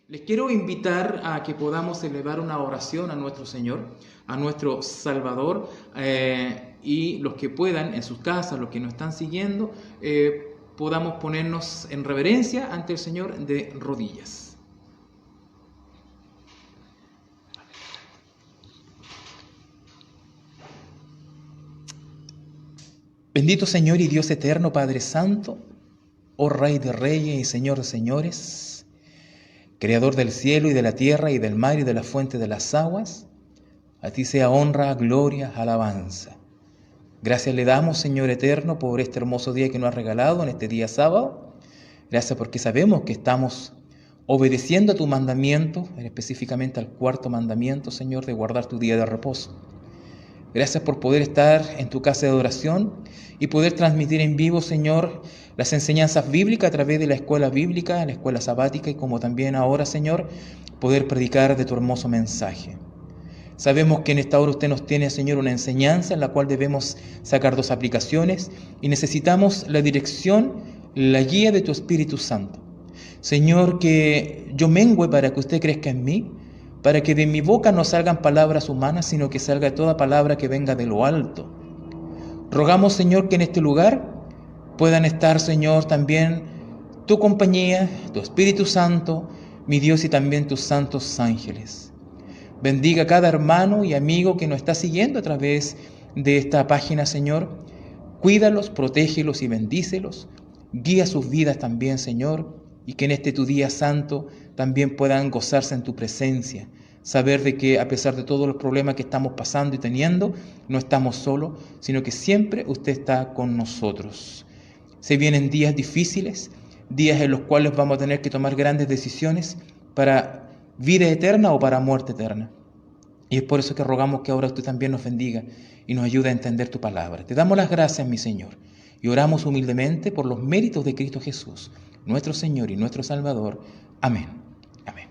Les quiero invitar a que podamos elevar una oración a nuestro Señor, a nuestro Salvador, y los que puedan en sus casas, los que nos están siguiendo, podamos ponernos en reverencia ante el Señor de rodillas. Bendito Señor y Dios eterno, Padre Santo, oh Rey de Reyes y Señor de Señores, Creador del cielo y de la tierra y del mar y de la fuente de las aguas, a ti sea honra, gloria, alabanza. Gracias le damos, Señor eterno, por este hermoso día que nos has regalado en este día sábado. Gracias porque sabemos que estamos obedeciendo a tu mandamiento, específicamente al cuarto mandamiento, Señor, de guardar tu día de reposo. Gracias por poder estar en tu casa de adoración y poder transmitir en vivo, Señor, las enseñanzas bíblicas a través de la escuela bíblica, la escuela sabática, y como también ahora, Señor, poder predicar de tu hermoso mensaje. Sabemos que en esta hora usted nos tiene, Señor, una enseñanza en la cual debemos sacar dos aplicaciones y necesitamos la dirección, la guía de tu Espíritu Santo. Señor, que yo mengüe para que usted crezca en mí, para que de mi boca no salgan palabras humanas, sino que salga toda palabra que venga de lo alto. Rogamos, Señor, que en este lugar puedan estar, Señor, también tu compañía, tu Espíritu Santo, mi Dios, y también tus santos ángeles. Bendiga a cada hermano y amigo que nos está siguiendo a través de esta página, Señor. Cuídalos, protégelos y bendícelos. Guía sus vidas también, Señor, y que en este tu día santo también puedan gozarse en tu presencia. Saber de que a pesar de todos los problemas que estamos pasando y teniendo, no estamos solos, sino que siempre usted está con nosotros. Se vienen días difíciles, días en los cuales vamos a tener que tomar grandes decisiones para vida eterna o para muerte eterna. Y es por eso que rogamos que ahora usted también nos bendiga y nos ayude a entender tu palabra. Te damos las gracias, mi Señor, y oramos humildemente por los méritos de Cristo Jesús, nuestro Señor y nuestro Salvador. Amén. Amén.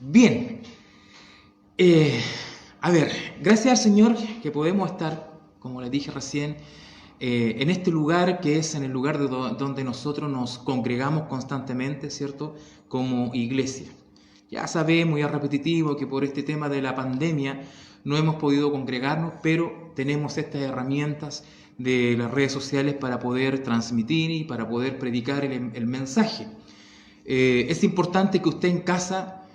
Bien. A ver, gracias al Señor que podemos estar, como les dije recién, en este lugar que es en el lugar donde nosotros nos congregamos constantemente, ¿cierto? Como iglesia. Ya sabemos, ya repetitivo, que por este tema de la pandemia no hemos podido congregarnos, pero tenemos estas herramientas de las redes sociales para poder transmitir y para poder predicar el mensaje. Es importante que usted en casa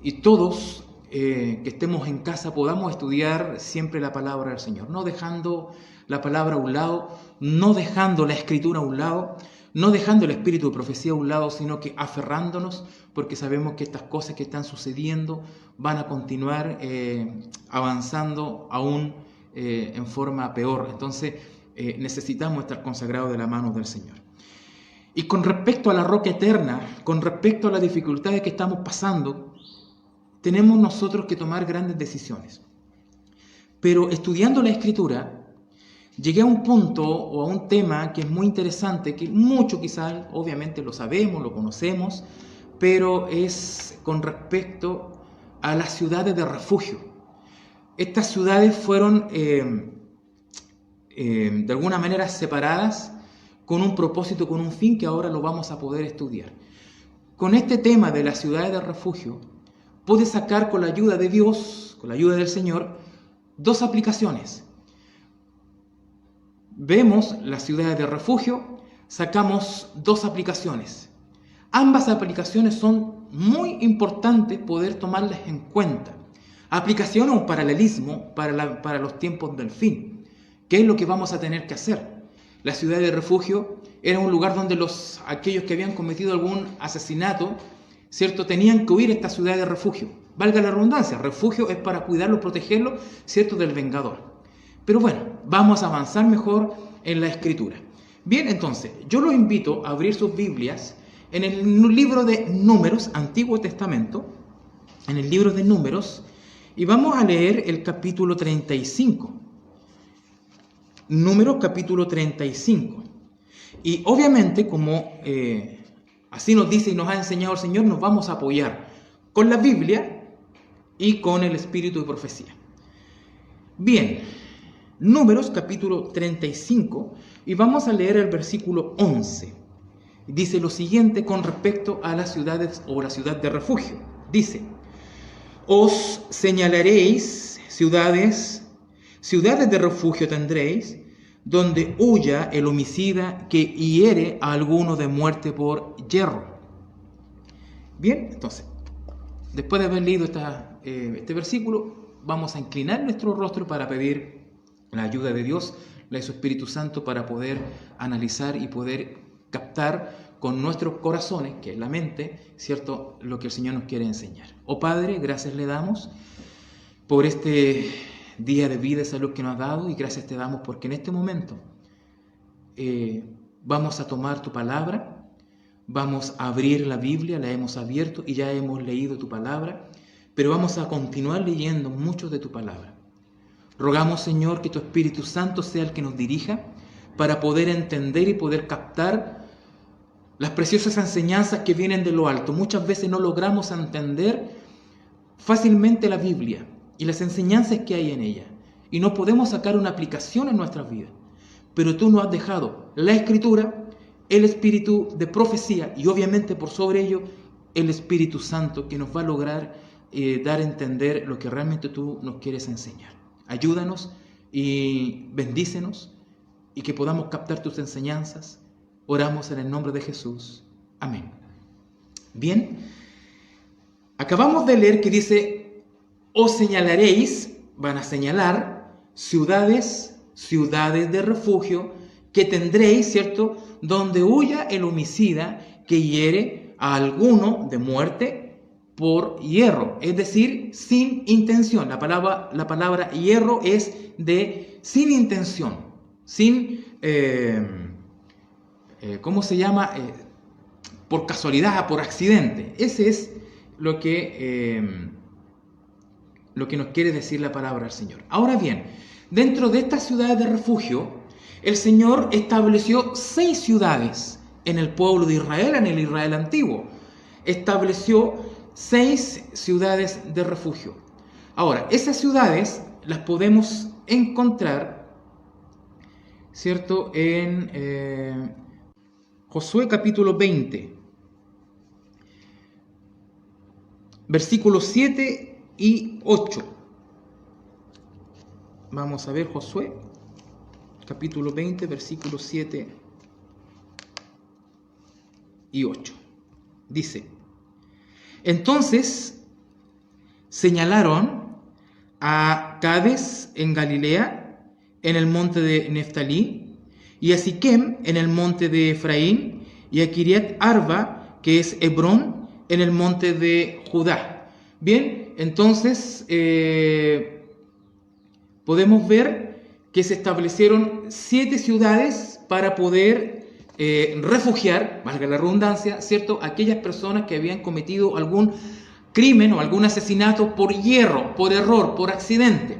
y todos que estemos en casa podamos estudiar siempre la palabra del Señor, no dejando la palabra a un lado, no dejando la escritura a un lado, no dejando el espíritu de profecía a un lado, sino que aferrándonos, porque sabemos que estas cosas que están sucediendo van a continuar avanzando aún en forma peor. Entonces necesitamos estar consagrados de la mano del Señor. Y con respecto a la roca eterna, con respecto a las dificultades que estamos pasando, tenemos nosotros que tomar grandes decisiones. Pero estudiando la Escritura, llegué a un punto o a un tema que es muy interesante, que mucho quizás, obviamente lo sabemos, lo conocemos, pero es con respecto a las ciudades de refugio. Estas ciudades fueron de alguna manera separadas con un propósito, con un fin que ahora lo vamos a poder estudiar. Con este tema de las ciudades de refugio, pude sacar con la ayuda de Dios, con la ayuda del Señor, dos aplicaciones. Vemos las ciudades de refugio, sacamos dos aplicaciones. Ambas aplicaciones son muy importantes poder tomarlas en cuenta. Aplicación o un paralelismo para los tiempos del fin. ¿Qué es lo que vamos a tener que hacer? La ciudad de refugio era un lugar donde aquellos que habían cometido algún asesinato, ¿cierto?, tenían que huir a esta ciudad de refugio. Valga la redundancia, refugio es para cuidarlo, protegerlo, ¿cierto?, del vengador. Pero bueno, vamos a avanzar mejor en la Escritura. Bien, entonces, yo los invito a abrir sus Biblias en el libro de Números, Antiguo Testamento, en el libro de Números, y vamos a leer el capítulo 35. Números capítulo 35. Y obviamente, como así nos dice y nos ha enseñado el Señor, nos vamos a apoyar con la Biblia y con el espíritu de profecía. Bien, Números capítulo 35, y vamos a leer el versículo 11. Dice lo siguiente con respecto a las ciudades o la ciudad de refugio. Dice: os señalaréis ciudades de refugio tendréis, donde huya el homicida que hiere a alguno de muerte por yerro. Bien, entonces, después de haber leído este versículo, vamos a inclinar nuestro rostro para pedir la ayuda de Dios, la de su Espíritu Santo, para poder analizar y poder captar con nuestros corazones, que es la mente, ¿cierto?, lo que el Señor nos quiere enseñar. Oh Padre, gracias le damos por este día de vida y salud que nos has dado, y gracias te damos porque en este momento vamos a tomar tu palabra, vamos a abrir la Biblia, la hemos abierto y ya hemos leído tu palabra, pero vamos a continuar leyendo mucho de tu palabra. Rogamos, Señor, que tu Espíritu Santo sea el que nos dirija para poder entender y poder captar las preciosas enseñanzas que vienen de lo alto. Muchas veces no logramos entender fácilmente la Biblia y las enseñanzas que hay en ella, y no podemos sacar una aplicación en nuestras vidas. Pero tú nos has dejado la Escritura, el espíritu de profecía y obviamente por sobre ello el Espíritu Santo, que nos va a lograr dar a entender lo que realmente tú nos quieres enseñar. Ayúdanos y bendícenos, y que podamos captar tus enseñanzas. Oramos en el nombre de Jesús. Amén. Bien, acabamos de leer que dice: os señalaréis, van a señalar ciudades de refugio que tendréis, ¿cierto?, donde huya el homicida que hiere a alguno de muerte por hierro, es decir, sin intención. La palabra hierro es de sin intención, sin, ¿cómo se llama? Por casualidad, por accidente. Ese es lo que nos quiere decir la palabra del Señor. Ahora bien, dentro de estas ciudades de refugio, el Señor estableció 6 ciudades en el pueblo de Israel, en el Israel antiguo. Estableció 6 ciudades de refugio. Ahora, esas ciudades las podemos encontrar, ¿cierto?, en Josué capítulo 20, versículos 7 y 8. Vamos a ver Josué capítulo 20, versículos 7 y 8. Dice: entonces señalaron a Cades en Galilea, en el monte de Neftalí, y a Siquem en el monte de Efraín, y a Kiriat Arba, que es Hebrón, en el monte de Judá. Bien, entonces podemos ver que se establecieron 7 ciudades para poder refugiar, valga la redundancia, ¿cierto?, aquellas personas que habían cometido algún crimen o algún asesinato por hierro, por error, por accidente.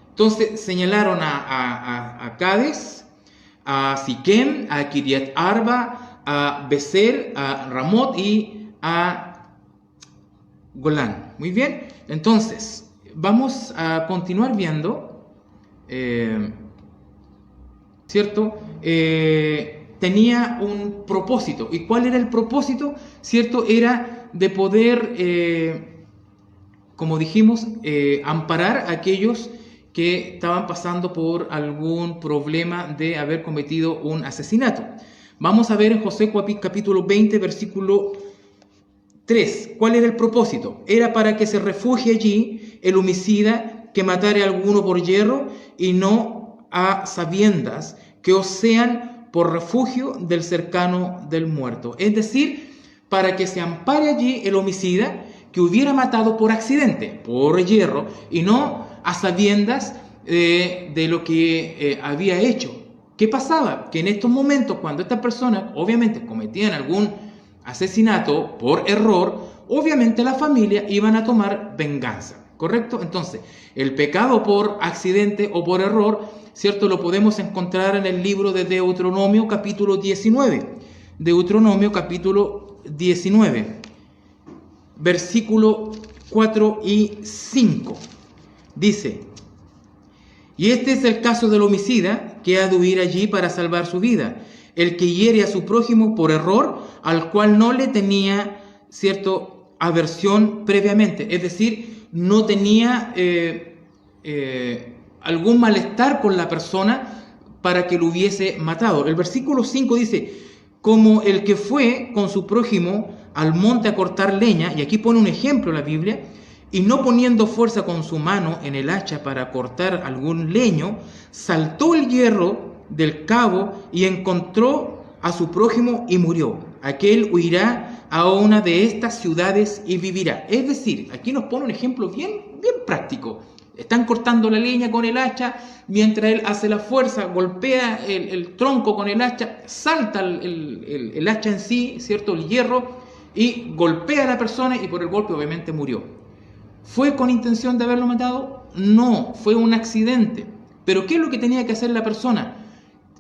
Entonces señalaron a Cades, a Siquem, a Kiriat Arba, a Beser, a Ramot y a Golán. Muy bien, entonces vamos a continuar viendo, ¿cierto? Tenía un propósito. ¿Y cuál era el propósito? ¿Cierto? Era de poder, como dijimos, amparar a aquellos que estaban pasando por algún problema de haber cometido un asesinato. Vamos a ver en Josué capítulo 20, versículo 3. ¿Cuál era el propósito? Era para que se refugie allí el homicida que matare a alguno por hierro, y no a sabiendas que os sean por refugio del cercano del muerto. Es decir, para que se ampare allí el homicida que hubiera matado por accidente, por hierro, y no a sabiendas de lo que había hecho. ¿Qué pasaba? Que en estos momentos, cuando estas personas obviamente cometían algún asesinato por error, obviamente la familia iban a tomar venganza, ¿correcto? Entonces, el pecado por accidente o por error, ¿cierto?, lo podemos encontrar en el libro de Deuteronomio capítulo 19. Deuteronomio capítulo 19, versículo 4 y 5. Dice: y este es el caso del homicida que ha de huir allí para salvar su vida, el que hiere a su prójimo por error, al cual no le tenía, ¿cierto?, aversión previamente, es decir, no tenía algún malestar con la persona para que lo hubiese matado. El versículo 5 dice: como el que fue con su prójimo al monte a cortar leña, y aquí pone un ejemplo la Biblia, y no poniendo fuerza con su mano en el hacha para cortar algún leño, saltó el hierro del cabo y encontró a su prójimo y murió. Aquel huirá a una de estas ciudades y vivirá. Es decir, aquí nos pone un ejemplo bien práctico. Están cortando la leña con el hacha, mientras él hace la fuerza, golpea el tronco con el hacha, salta el hacha en sí, ¿cierto?, el hierro, y golpea a la persona, y por el golpe obviamente murió. ¿Fue con intención de haberlo matado? No, fue un accidente. Pero ¿qué es lo que tenía que hacer la persona?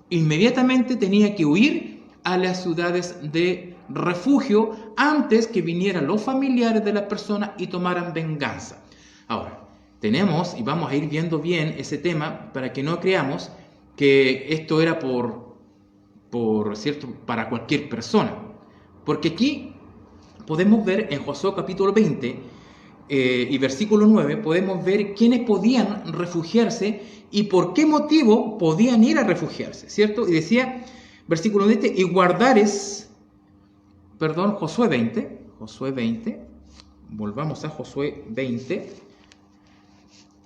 Inmediatamente tenía que huir a las ciudades de refugio antes que vinieran los familiares de la persona y tomaran venganza. Ahora, tenemos, y vamos a ir viendo bien ese tema para que no creamos que esto era ¿cierto?, para cualquier persona. Porque aquí podemos ver en Josué capítulo 20 y versículo 9, podemos ver quiénes podían refugiarse y por qué motivo podían ir a refugiarse, ¿cierto? Y decía, versículo 20, y guardares, Josué 20, volvamos a Josué 20,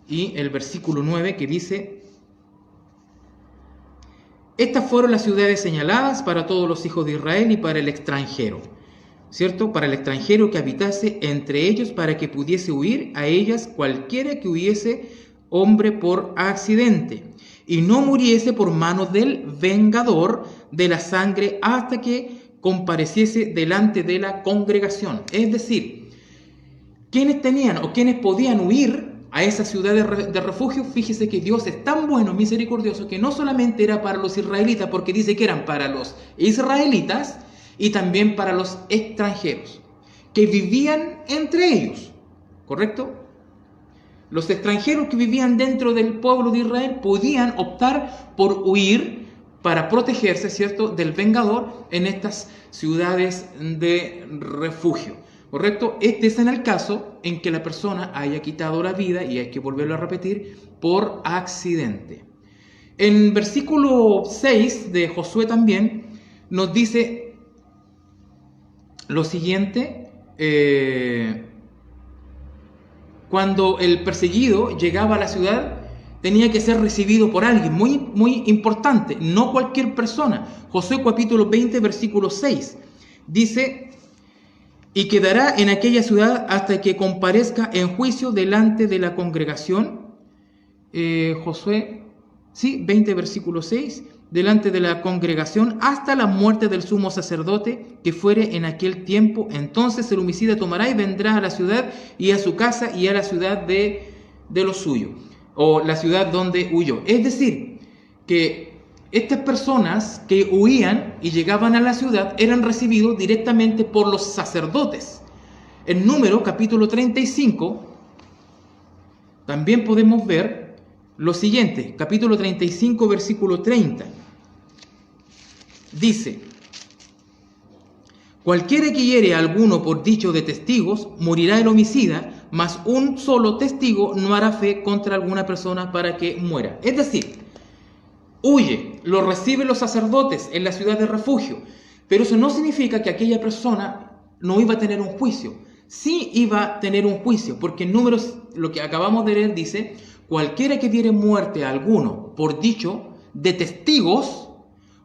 y el versículo 9 que dice: estas fueron las ciudades señaladas para todos los hijos de Israel y para el extranjero, ¿cierto? Para el extranjero que habitase entre ellos, para que pudiese huir a ellas cualquiera que hubiese hombre por accidente, y no muriese por mano del vengador de la sangre hasta que compareciese delante de la congregación. Es decir, quienes tenían o quienes podían huir a esa ciudad de refugio, fíjese que Dios es tan bueno, misericordioso, que no solamente era para los israelitas, porque dice que eran para los israelitas, y también para los extranjeros que vivían entre ellos, ¿correcto? Los extranjeros que vivían dentro del pueblo de Israel podían optar por huir para protegerse, ¿cierto?, del vengador en estas ciudades de refugio, ¿correcto? Este es en el caso en que la persona haya quitado la vida, y hay que volverlo a repetir, por accidente. En versículo 6 de Josué también nos dice lo siguiente: cuando el perseguido llegaba a la ciudad, tenía que ser recibido por alguien muy importante, no cualquier persona. Josué capítulo 20, versículo 6, dice: y quedará en aquella ciudad hasta que comparezca en juicio delante de la congregación. Josué 20, versículo 6, delante de la congregación hasta la muerte del sumo sacerdote que fuere en aquel tiempo. Entonces el homicida tomará y vendrá a la ciudad y a su casa y a la ciudad de los suyos, o la ciudad donde huyó. Es decir, que estas personas que huían y llegaban a la ciudad eran recibidos directamente por los sacerdotes. En Números capítulo 35 también podemos ver lo siguiente, capítulo 35, versículo 30. Dice: cualquiera que hiere a alguno por dicho de testigos, morirá el homicida, mas un solo testigo no hará fe contra alguna persona para que muera. Es decir, huye, lo reciben los sacerdotes en la ciudad de refugio, pero eso no significa que aquella persona no iba a tener un juicio. Sí iba a tener un juicio, porque en Números, lo que acabamos de leer, dice: cualquiera que diere muerte a alguno por dicho de testigos,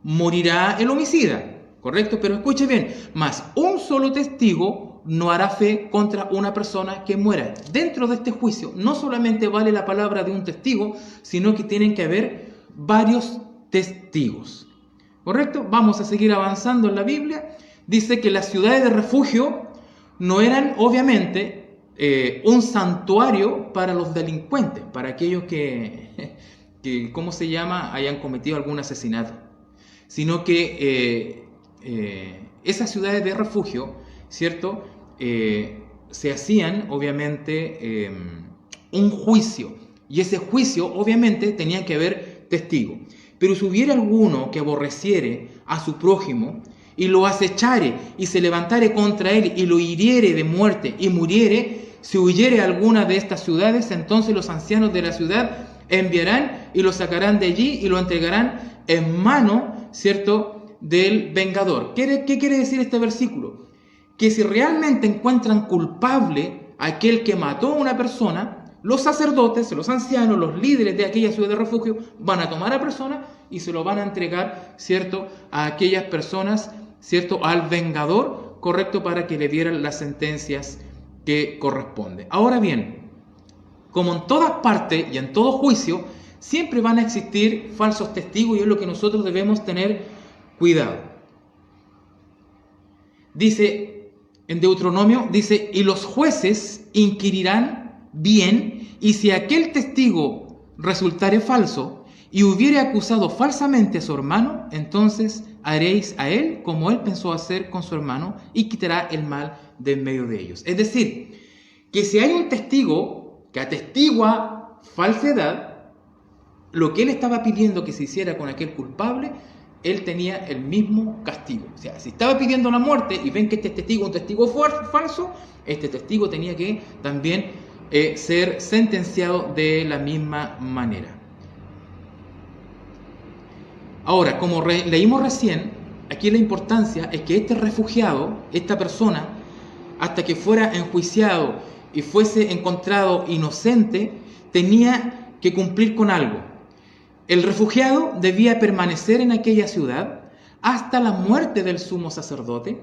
morirá el homicida, ¿correcto? Pero escuche bien, mas un solo testigo no hará fe contra una persona que muera. Dentro de este juicio no solamente vale la palabra de un testigo, sino que tienen que haber varios testigos, ¿correcto? Vamos a seguir avanzando en la Biblia. Dice que las ciudades de refugio no eran, obviamente, un santuario para los delincuentes, para aquellos que ¿cómo se llama?, hayan cometido algún asesinato, sino que esas ciudades de refugio, ¿cierto?, se hacían, obviamente, un juicio, y ese juicio, obviamente, tenía que haber testigo. Pero si hubiera alguno que aborreciere a su prójimo y lo acechare y se levantare contra él y lo hiriere de muerte y muriere, si huyere a alguna de estas ciudades, entonces los ancianos de la ciudad enviarán y lo sacarán de allí y lo entregarán en mano, ¿cierto?, del vengador. ¿Qué quiere decir este versículo? Que si realmente encuentran culpable a aquel que mató a una persona, los sacerdotes, los ancianos, los líderes de aquella ciudad de refugio van a tomar a la persona y se lo van a entregar, ¿cierto?, a aquellas personas, ¿cierto?, al vengador, ¿correcto?, para que le dieran las sentencias que corresponde. Ahora bien, como en todas partes y en todo juicio, siempre van a existir falsos testigos, y es lo que nosotros debemos tener cuidado. Dice en Deuteronomio, dice: y los jueces inquirirán bien, y si aquel testigo resultare falso y hubiere acusado falsamente a su hermano, entonces haréis a él como él pensó hacer con su hermano, y quitará el mal de en medio de ellos. Es decir, que si hay un testigo que atestigua falsedad, lo que él estaba pidiendo que se hiciera con aquel culpable, él tenía el mismo castigo. O sea, si estaba pidiendo la muerte y ven que este testigo es un testigo falso, este testigo tenía que también ser sentenciado de la misma manera. Ahora, como leímos recién, aquí la importancia es que este refugiado, esta persona, hasta que fuera enjuiciado y fuese encontrado inocente, tenía que cumplir con algo. El refugiado debía permanecer en aquella ciudad hasta la muerte del sumo sacerdote,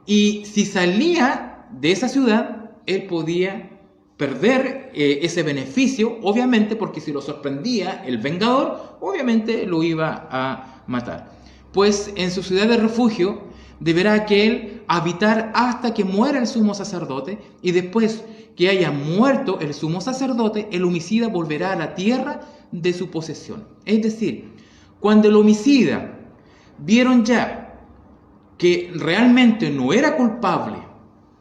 y si salía de esa ciudad, él podía perder ese beneficio, obviamente, porque si lo sorprendía el vengador, obviamente lo iba a matar. Pues en su ciudad de refugio deberá aquel habitar hasta que muera el sumo sacerdote, y después que haya muerto el sumo sacerdote, el homicida volverá a la tierra de su posesión. Es decir, cuando el homicida vieron ya que realmente no era culpable,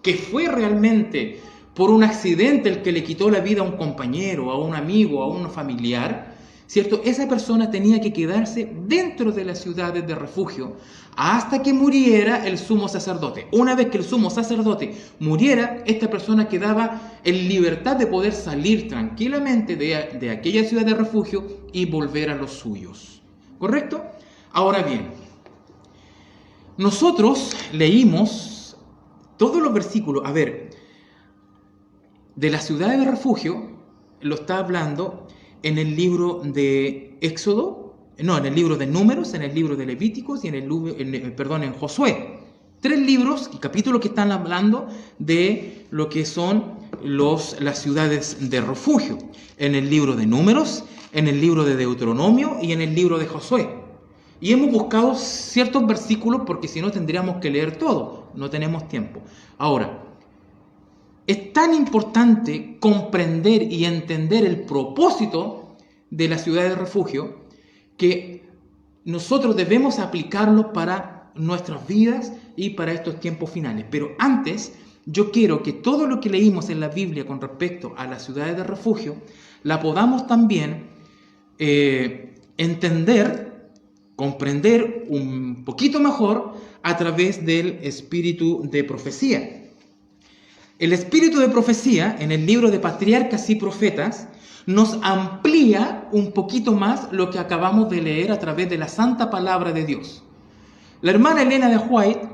que fue realmente por un accidente el que le quitó la vida a un compañero, a un amigo, a un familiar, ¿cierto? Esa persona tenía que quedarse dentro de las ciudades de refugio hasta que muriera el sumo sacerdote. Una vez que el sumo sacerdote muriera, esta persona quedaba en libertad de poder salir tranquilamente de aquella ciudad de refugio y volver a los suyos. ¿Correcto? Ahora bien, nosotros leímos todos los versículos. A ver, de la ciudad de refugio lo está hablando en el libro de Éxodo, no, en el libro de Números, en el libro de Levíticos y en Josué. 3 libros y capítulos que están hablando de lo que son las ciudades de refugio. En el libro de Números, en el libro de Deuteronomio y en el libro de Josué. Y hemos buscado ciertos versículos porque si no tendríamos que leer todo. No tenemos tiempo. Ahora, es tan importante comprender y entender el propósito de la ciudad de refugio que nosotros debemos aplicarlo para nuestras vidas y para estos tiempos finales. Pero antes, yo quiero que todo lo que leímos en la Biblia con respecto a las ciudades de refugio, la podamos también entender, comprender un poquito mejor a través del espíritu de profecía. El espíritu de profecía, en el libro de Patriarcas y Profetas, nos amplía un poquito más lo que acabamos de leer a través de la santa palabra de Dios. La hermana Elena de White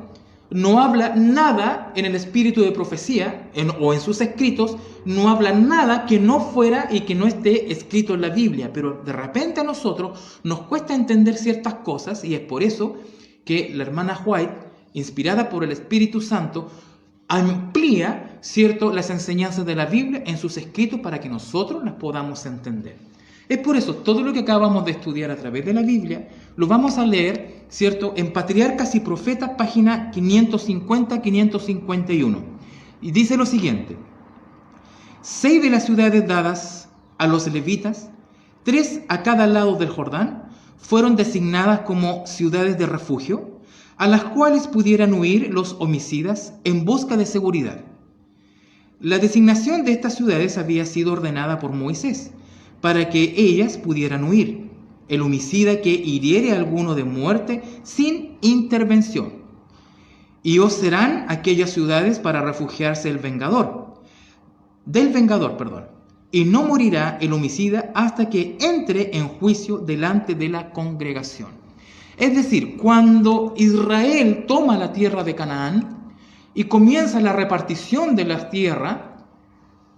no habla nada en el espíritu de profecía, o en sus escritos, no habla nada que no fuera y que no esté escrito en la Biblia, pero de repente a nosotros nos cuesta entender ciertas cosas y es por eso que la hermana White, inspirada por el Espíritu Santo, amplía, ¿cierto?, las enseñanzas de la Biblia en sus escritos para que nosotros las podamos entender. Es por eso, todo lo que acabamos de estudiar a través de la Biblia, lo vamos a leer, ¿cierto?, en Patriarcas y Profetas, página 550-551. Y dice lo siguiente: 6 de las ciudades dadas a los levitas, 3 a cada lado del Jordán, fueron designadas como ciudades de refugio, a las cuales pudieran huir los homicidas en busca de seguridad. La designación de estas ciudades había sido ordenada por Moisés, para que ellas pudieran huir, el homicida que hiriere a alguno de muerte sin intervención. Y os serán aquellas ciudades para refugiarse del vengador, y no morirá el homicida hasta que entre en juicio delante de la congregación. Es decir, cuando Israel toma la tierra de Canaán y comienza la repartición de la tierra,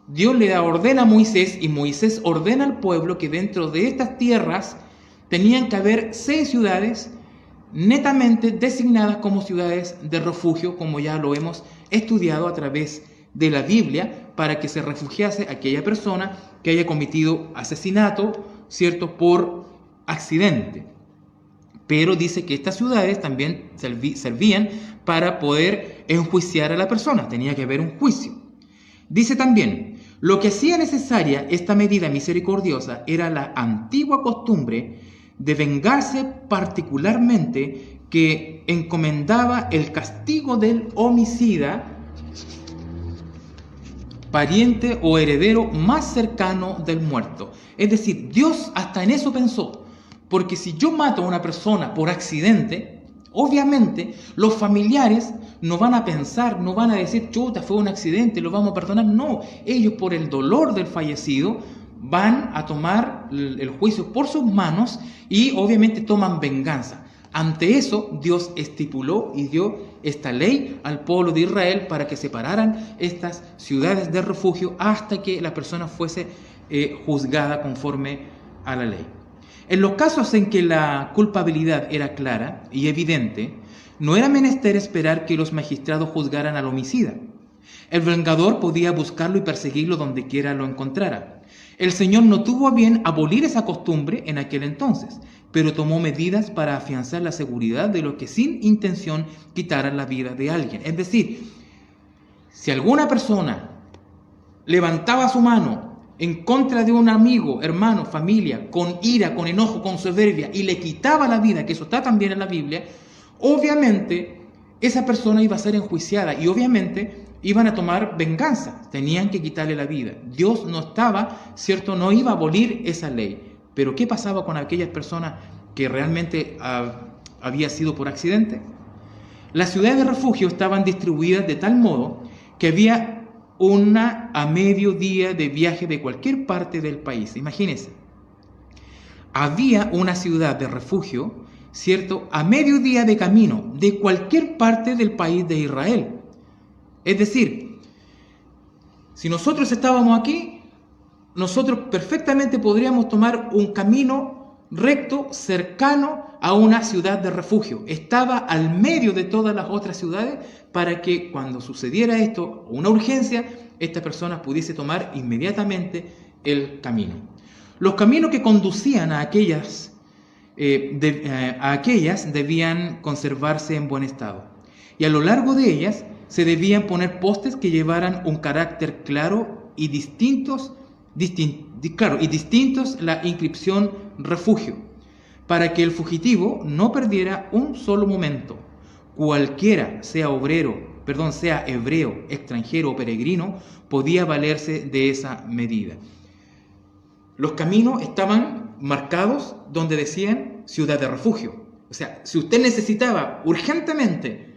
Dios le ordena a Moisés y Moisés ordena al pueblo que dentro de estas tierras tenían que haber 6 ciudades netamente designadas como ciudades de refugio, como ya lo hemos estudiado a través de la Biblia, para que se refugiase aquella persona que haya cometido asesinato, ¿cierto?, por accidente. Pero dice que estas ciudades también servían para poder enjuiciar a la persona, tenía que haber un juicio. Dice también, lo que hacía necesaria esta medida misericordiosa era la antigua costumbre de vengarse particularmente que encomendaba el castigo del homicida, pariente o heredero más cercano del muerto. Es decir, Dios hasta en eso pensó. Porque si yo mato a una persona por accidente, obviamente los familiares no van a pensar, no van a decir, chuta, fue un accidente, lo vamos a perdonar. No, ellos por el dolor del fallecido van a tomar el juicio por sus manos y obviamente toman venganza. Ante eso, Dios estipuló y dio esta ley al pueblo de Israel para que separaran estas ciudades de refugio hasta que la persona fuese juzgada conforme a la ley. En los casos en que la culpabilidad era clara y evidente, no era menester esperar que los magistrados juzgaran al homicida. El vengador podía buscarlo y perseguirlo donde quiera lo encontrara. El Señor no tuvo a bien abolir esa costumbre en aquel entonces, pero tomó medidas para afianzar la seguridad de los que sin intención quitaran la vida de alguien. Es decir, si alguna persona levantaba su mano en contra de un amigo, hermano, familia, con ira, con enojo, con soberbia, y le quitaba la vida, que eso está también en la Biblia, obviamente esa persona iba a ser enjuiciada y obviamente iban a tomar venganza, tenían que quitarle la vida. Dios no estaba, ¿cierto? No iba a abolir esa ley. Pero ¿qué pasaba con aquellas personas que realmente había sido por accidente? Las ciudades de refugio estaban distribuidas de tal modo que había una a medio día de viaje de cualquier parte del país. Imagínense, había una ciudad de refugio, ¿cierto?, a medio día de camino de cualquier parte del país de Israel. Es decir, si nosotros estábamos aquí, nosotros perfectamente podríamos tomar un camino recto, cercano a una ciudad de refugio. Estaba al medio de todas las otras ciudades para que cuando sucediera esto, una urgencia, esta persona pudiese tomar inmediatamente el camino. Los caminos que conducían a aquellas debían conservarse en buen estado. Y a lo largo de ellas se debían poner postes que llevaran un carácter claro y distintos la inscripción refugio, para que el fugitivo no perdiera un solo momento. Cualquiera, sea hebreo, extranjero o peregrino, podía valerse de esa medida. Los caminos estaban marcados donde decían ciudad de refugio. O sea, si usted necesitaba urgentemente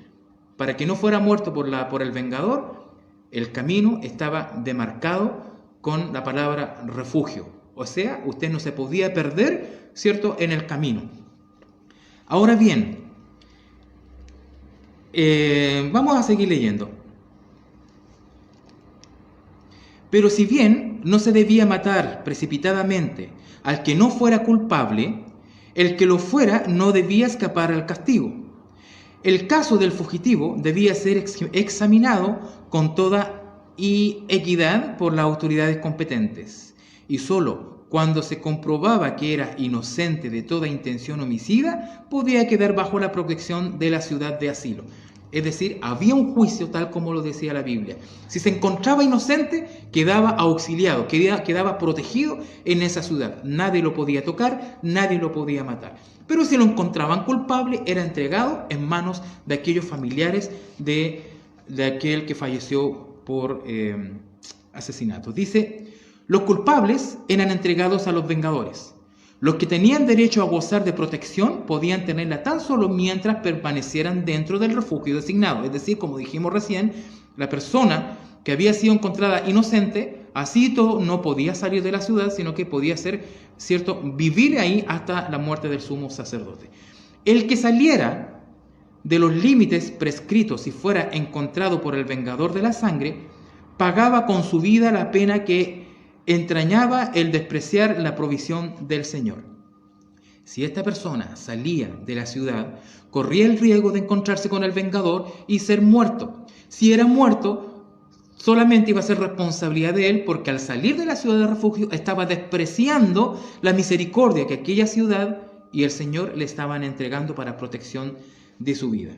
para que no fuera muerto por el vengador, el camino estaba demarcado con la palabra refugio. O sea, usted no se podía perder, ¿cierto?, en el camino. Ahora bien, vamos a seguir leyendo. Pero si bien no se debía matar precipitadamente al que no fuera culpable, el que lo fuera no debía escapar al castigo. El caso del fugitivo debía ser examinado con toda equidad por las autoridades competentes, y sólo cuando se comprobaba que era inocente de toda intención homicida, podía quedar bajo la protección de la ciudad de asilo. Es decir, había un juicio tal como lo decía la Biblia. Si se encontraba inocente, quedaba auxiliado, quedaba protegido en esa ciudad. Nadie lo podía tocar, nadie lo podía matar. Pero si lo encontraban culpable, era entregado en manos de aquellos familiares de aquel que falleció por asesinato. Dice, los culpables eran entregados a los vengadores. Los que tenían derecho a gozar de protección podían tenerla tan solo mientras permanecieran dentro del refugio designado. Es decir, como dijimos recién, la persona que había sido encontrada inocente, así y todo, no podía salir de la ciudad, sino que podía vivir ahí hasta la muerte del sumo sacerdote. El que saliera de los límites prescritos y fuera encontrado por el vengador de la sangre, pagaba con su vida la pena que entrañaba el despreciar la provisión del Señor. Si esta persona salía de la ciudad, corría el riesgo de encontrarse con el vengador y ser muerto. Si era muerto, solamente iba a ser responsabilidad de él, porque al salir de la ciudad de refugio estaba despreciando la misericordia que aquella ciudad y el Señor le estaban entregando para protección de su vida.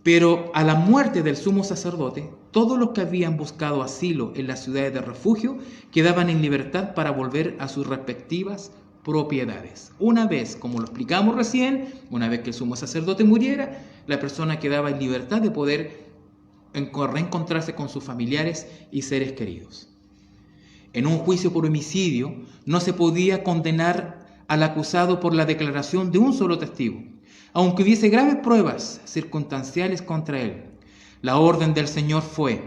Pero a la muerte del sumo sacerdote, todos los que habían buscado asilo en las ciudades de refugio quedaban en libertad para volver a sus respectivas propiedades. Una vez, como lo explicamos recién, una vez que el sumo sacerdote muriera, la persona quedaba en libertad de poder reencontrarse con sus familiares y seres queridos. En un juicio por homicidio no se podía condenar al acusado por la declaración de un solo testigo, aunque hubiese graves pruebas circunstanciales contra él. La orden del Señor fue: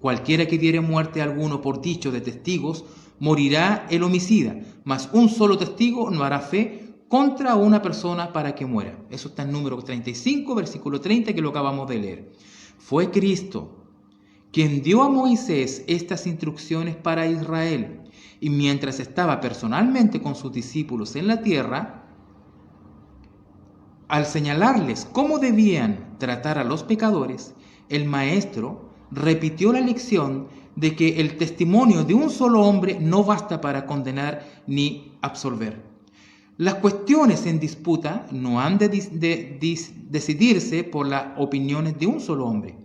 cualquiera que diere muerte a alguno por dicho de testigos, morirá el homicida, mas un solo testigo no hará fe contra una persona para que muera. Eso está en Números 35, versículo 30, que lo acabamos de leer. Fue Cristo quien dio a Moisés estas instrucciones para Israel, y mientras estaba personalmente con sus discípulos en la tierra, al señalarles cómo debían tratar a los pecadores, el Maestro repitió la lección de que el testimonio de un solo hombre no basta para condenar ni absolver. Las cuestiones en disputa no han de decidirse por las opiniones de un solo hombre.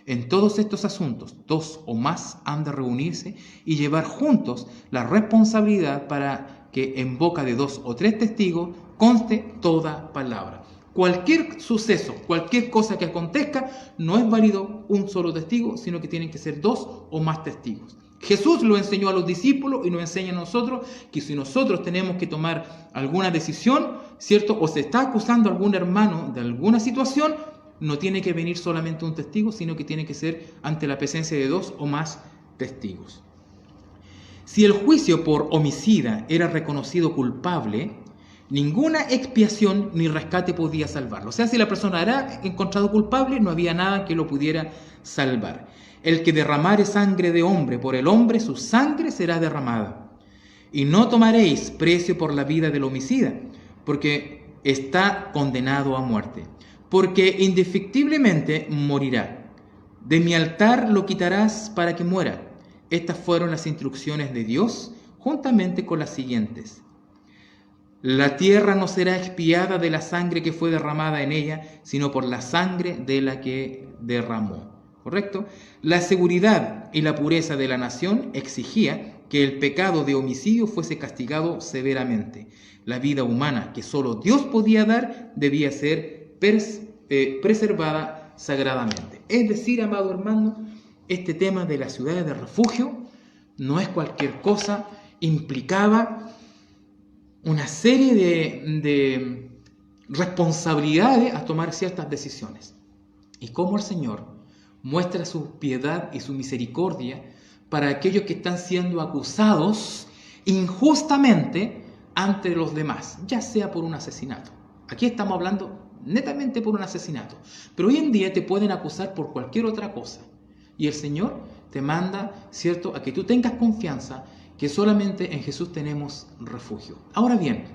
En todos estos asuntos, 2 o más han de reunirse y llevar juntos la responsabilidad para que en boca de 2 o 3 testigos conste toda palabra. Cualquier suceso, cualquier cosa que acontezca, no es válido un solo testigo, sino que tienen que ser 2 o más testigos. Jesús lo enseñó a los discípulos y nos enseña a nosotros que si nosotros tenemos que tomar alguna decisión, ¿cierto? O se está acusando a algún hermano de alguna situación, no tiene que venir solamente un testigo, sino que tiene que ser ante la presencia de 2 o más testigos. Si el juicio por homicida era reconocido culpable, ninguna expiación ni rescate podía salvarlo. O sea, si la persona era encontrado culpable, no había nada que lo pudiera salvar. El que derramare sangre de hombre por el hombre, su sangre será derramada. Y no tomaréis precio por la vida del homicida, porque está condenado a muerte. Porque indefectiblemente morirá. De mi altar lo quitarás para que muera. Estas fueron las instrucciones de Dios, juntamente con las siguientes. La tierra no será expiada de la sangre que fue derramada en ella, sino por la sangre de la que derramó. ¿Correcto? La seguridad y la pureza de la nación exigía que el pecado de homicidio fuese castigado severamente. La vida humana que solo Dios podía dar debía ser preservada sagradamente. Es decir, amado hermano, este tema de las ciudades de refugio no es cualquier cosa, implicaba una serie de responsabilidades a tomar ciertas decisiones. Y cómo el Señor muestra su piedad y su misericordia para aquellos que están siendo acusados injustamente ante los demás, ya sea por un asesinato. Aquí estamos hablando netamente por un asesinato, pero hoy en día te pueden acusar por cualquier otra cosa. Y el Señor te manda, ¿cierto?, a que tú tengas confianza que solamente en Jesús tenemos refugio. Ahora bien,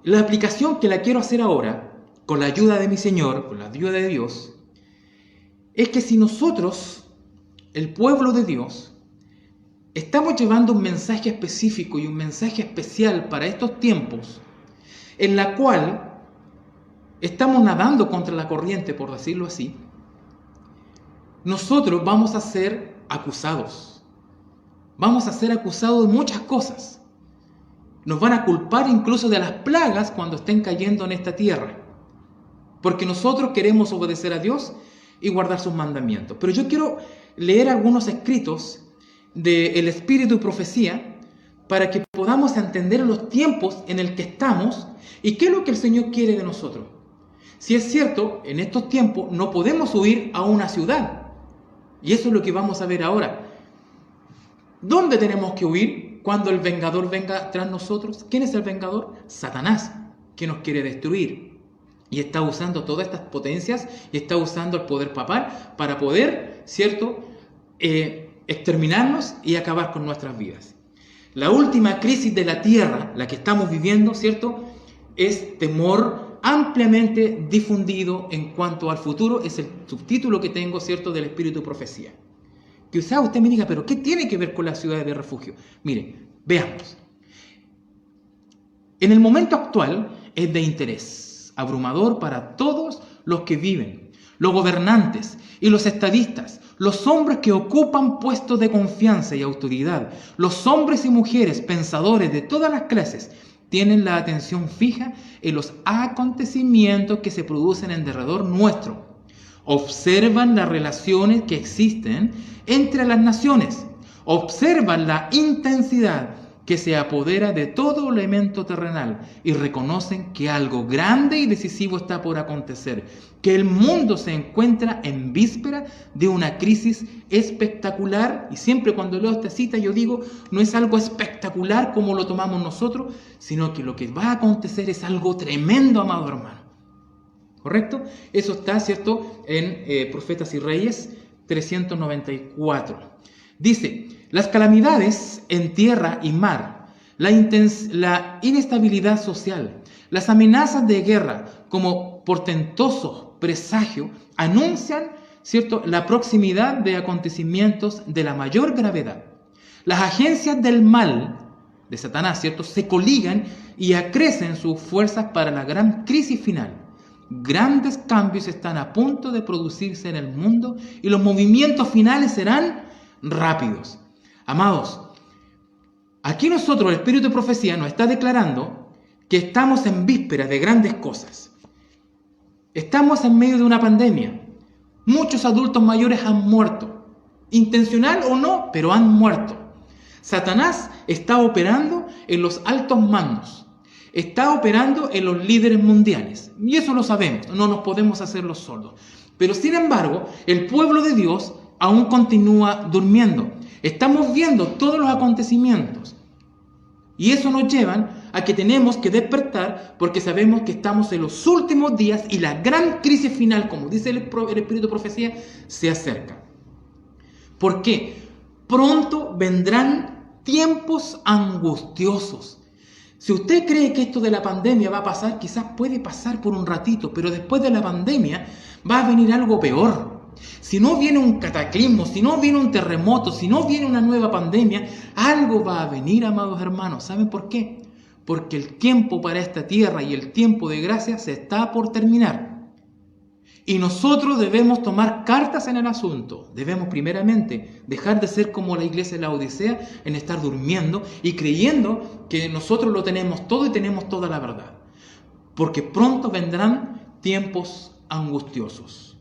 la aplicación que la quiero hacer ahora, con la ayuda de mi Señor, con la ayuda de Dios, es que si nosotros, el pueblo de Dios, estamos llevando un mensaje específico y un mensaje especial para estos tiempos, en la cual estamos nadando contra la corriente, por decirlo así, nosotros vamos a ser acusados. Vamos a ser acusados de muchas cosas. Nos van a culpar incluso de las plagas cuando estén cayendo en esta tierra. Porque nosotros queremos obedecer a Dios y guardar sus mandamientos. Pero yo quiero leer algunos escritos del Espíritu y Profecía para que podamos entender los tiempos en el que estamos y qué es lo que el Señor quiere de nosotros. Si es cierto, en estos tiempos no podemos huir a una ciudad. Y eso es lo que vamos a ver ahora. ¿Dónde tenemos que huir cuando el vengador venga tras nosotros? ¿Quién es el vengador? Satanás, que nos quiere destruir. Y está usando todas estas potencias y está usando el poder papal para poder, ¿cierto?, exterminarnos y acabar con nuestras vidas. La última crisis de la tierra, la que estamos viviendo, ¿cierto?, es temor ampliamente difundido en cuanto al futuro. Es el subtítulo que tengo, ¿cierto?, del Espíritu y Profecía. Quizá usted me diga, pero ¿qué tiene que ver con las ciudades de refugio? Mire, veamos. En el momento actual es de interés abrumador para todos los que viven, los gobernantes y los estadistas, los hombres que ocupan puestos de confianza y autoridad, los hombres y mujeres pensadores de todas las clases, tienen la atención fija en los acontecimientos que se producen en derredor nuestro. Observan las relaciones que existen entre las naciones. Observan la intensidad que se apodera de todo elemento terrenal y reconocen que algo grande y decisivo está por acontecer, que el mundo se encuentra en víspera de una crisis espectacular. Y siempre cuando leo esta cita yo digo, no es algo espectacular como lo tomamos nosotros, sino que lo que va a acontecer es algo tremendo, amado hermano. ¿Correcto? Eso está, ¿cierto?, en Profetas y Reyes 394. Dice, las calamidades en tierra y mar, la inestabilidad social, las amenazas de guerra como portentoso presagio anuncian, ¿cierto?, la proximidad de acontecimientos de la mayor gravedad. Las agencias del mal de Satanás, ¿cierto?, se coligan y acrecen sus fuerzas para la gran crisis final. Grandes cambios están a punto de producirse en el mundo y los movimientos finales serán rápidos. Amados, aquí nosotros, el Espíritu de Profecía nos está declarando que estamos en vísperas de grandes cosas. Estamos en medio de una pandemia. Muchos adultos mayores han muerto. Intencional o no, pero han muerto. Satanás está operando en los altos mandos. Está operando en los líderes mundiales. Y eso lo sabemos, no nos podemos hacer los sordos. Pero sin embargo, el pueblo de Dios aún continúa durmiendo. Estamos viendo todos los acontecimientos. Y eso nos lleva a que tenemos que despertar porque sabemos que estamos en los últimos días y la gran crisis final, como dice el Espíritu de Profecía, se acerca. ¿Por qué? Pronto vendrán tiempos angustiosos. Si usted cree que esto de la pandemia va a pasar, quizás puede pasar por un ratito, pero después de la pandemia va a venir algo peor. Si no viene un cataclismo, si no viene un terremoto, si no viene una nueva pandemia, algo va a venir, amados hermanos. ¿Saben por qué? Porque el tiempo para esta tierra y el tiempo de gracia se está por terminar. Y nosotros debemos tomar cartas en el asunto. Debemos primeramente dejar de ser como la iglesia de la Odisea en estar durmiendo y creyendo que nosotros lo tenemos todo y tenemos toda la verdad. Porque pronto vendrán tiempos angustiosos.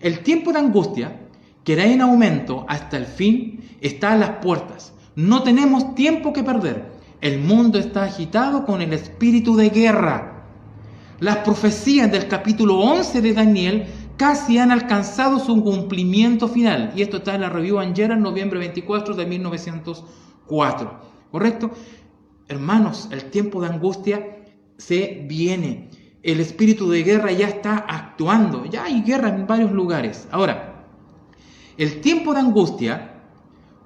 El tiempo de angustia, que irá en aumento hasta el fin, está a las puertas. No tenemos tiempo que perder. El mundo está agitado con el espíritu de guerra. Las profecías del capítulo 11 de Daniel casi han alcanzado su cumplimiento final. Y esto está en la Review and Journal, noviembre 24 de 1904. ¿Correcto? Hermanos, el tiempo de angustia se viene. El espíritu de guerra ya está actuando. Ya hay guerra en varios lugares. Ahora, el tiempo de angustia,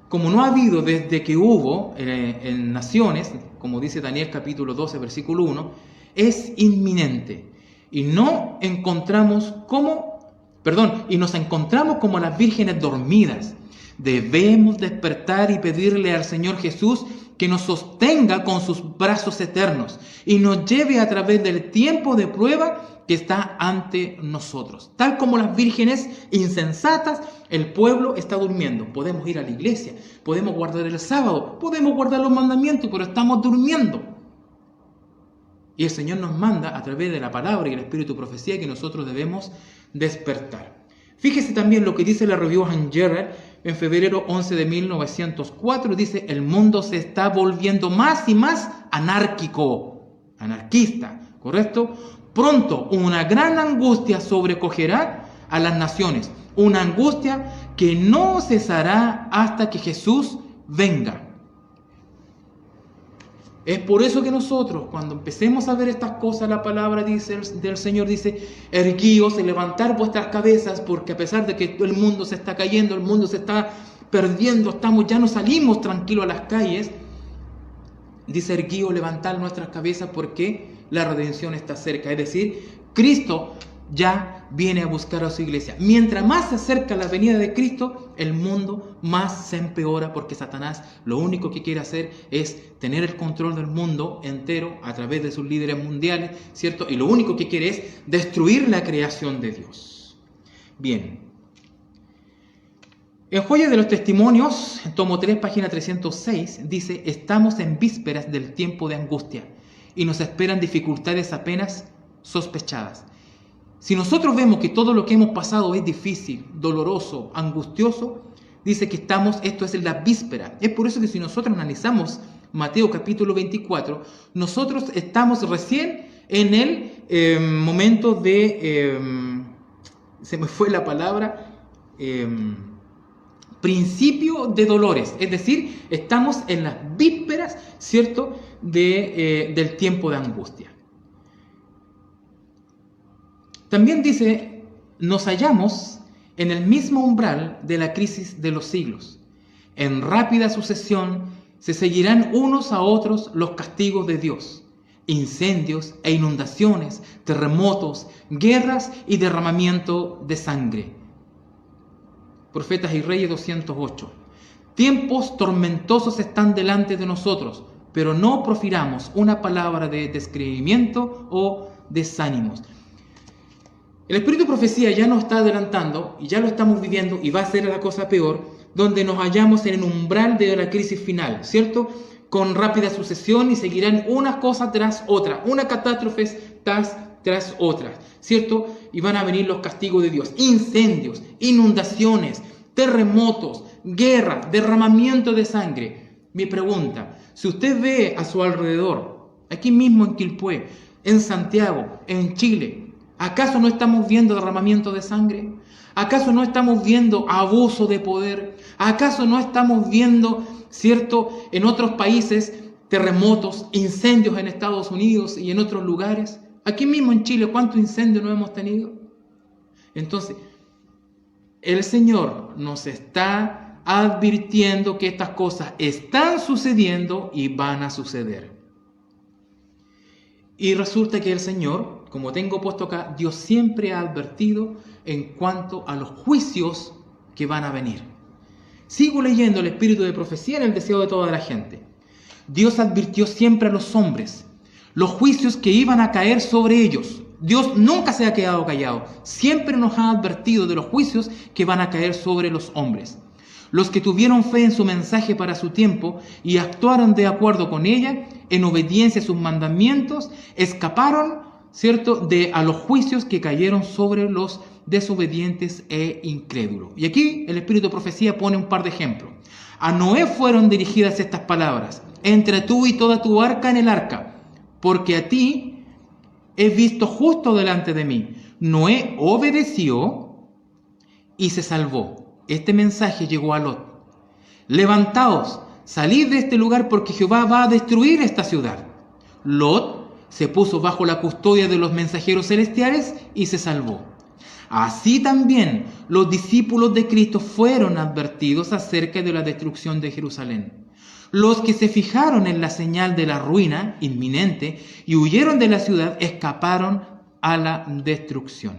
como no ha habido desde que hubo en naciones, como dice Daniel capítulo 12, versículo 1, es inminente. Y nos encontramos como las vírgenes dormidas. Debemos despertar y pedirle al Señor Jesús que nos sostenga con sus brazos eternos y nos lleve a través del tiempo de prueba que está ante nosotros. Tal como las vírgenes insensatas, el pueblo está durmiendo. Podemos ir a la iglesia, podemos guardar el sábado, podemos guardar los mandamientos, pero estamos durmiendo. Y el Señor nos manda a través de la palabra y el Espíritu de Profecía que nosotros debemos despertar. Fíjese también lo que dice la Review and Journal en febrero 11 de 1904. Dice, el mundo se está volviendo más y más anarquista, ¿correcto? Pronto una gran angustia sobrecogerá a las naciones. Una angustia que no cesará hasta que Jesús venga. Es por eso que nosotros, cuando empecemos a ver estas cosas, la palabra del Señor dice, erguíos y levantar vuestras cabezas, porque a pesar de que el mundo se está cayendo, el mundo se está perdiendo, ya no salimos tranquilos a las calles, dice erguíos, levantar nuestras cabezas porque la redención está cerca. Es decir, Cristo ya viene a buscar a su iglesia. Mientras más se acerca la venida de Cristo, el mundo más se empeora, porque Satanás lo único que quiere hacer es tener el control del mundo entero a través de sus líderes mundiales, ¿cierto? Y lo único que quiere es destruir la creación de Dios. Bien. En Joya de los Testimonios, en tomo 3, página 306, dice, estamos en vísperas del tiempo de angustia y nos esperan dificultades apenas sospechadas. Si nosotros vemos que todo lo que hemos pasado es difícil, doloroso, angustioso, dice que esto es en la víspera. Es por eso que si nosotros analizamos Mateo capítulo 24, nosotros estamos recién en el momento de, se me fue la palabra, principio de dolores. Es decir, estamos en las vísperas, ¿cierto?, del tiempo de angustia. También dice, nos hallamos en el mismo umbral de la crisis de los siglos. En rápida sucesión se seguirán unos a otros los castigos de Dios, incendios e inundaciones, terremotos, guerras y derramamiento de sangre. Profetas y Reyes 208. Tiempos tormentosos están delante de nosotros, pero no profiramos una palabra de descreimiento o desánimos. El Espíritu de Profecía ya nos está adelantando y ya lo estamos viviendo y va a ser la cosa peor, donde nos hallamos en el umbral de la crisis final, ¿cierto? con rápida sucesión y seguirán una cosa tras otra, una catástrofe tras otra, ¿cierto? Y van a venir los castigos de Dios, incendios, inundaciones, terremotos, guerra, derramamiento de sangre. Mi pregunta, si usted ve a su alrededor, aquí mismo en Quilpué, en Santiago, en Chile, ¿acaso no estamos viendo derramamiento de sangre? ¿Acaso no estamos viendo abuso de poder? ¿Acaso no estamos viendo, cierto, en otros países terremotos, incendios en Estados Unidos y en otros lugares? Aquí mismo en Chile, ¿cuántos incendios no hemos tenido? Entonces, el Señor nos está advirtiendo que estas cosas están sucediendo y van a suceder. Y resulta que el Señor, como tengo puesto acá, Dios siempre ha advertido en cuanto a los juicios que van a venir. Sigo leyendo el espíritu de profecía en el deseo de toda la gente. Dios advirtió siempre a los hombres los juicios que iban a caer sobre ellos. Dios nunca se ha quedado callado. Siempre nos ha advertido de los juicios que van a caer sobre los hombres. Los que tuvieron fe en su mensaje para su tiempo y actuaron de acuerdo con ella, en obediencia a sus mandamientos, escaparon, ¿cierto?, a los juicios que cayeron sobre los desobedientes e incrédulos. Y aquí el espíritu de profecía pone un par de ejemplos. A Noé fueron dirigidas estas palabras: entra tú y toda tu arca en el arca, porque a ti he visto justo delante de mí. Noé obedeció y se salvó. Este mensaje llegó a Lot: levantaos, salid de este lugar, porque Jehová va a destruir esta ciudad. Lot se puso bajo la custodia de los mensajeros celestiales y se salvó. Así también los discípulos de Cristo fueron advertidos acerca de la destrucción de Jerusalén. Los que se fijaron en la señal de la ruina inminente y huyeron de la ciudad escaparon a la destrucción.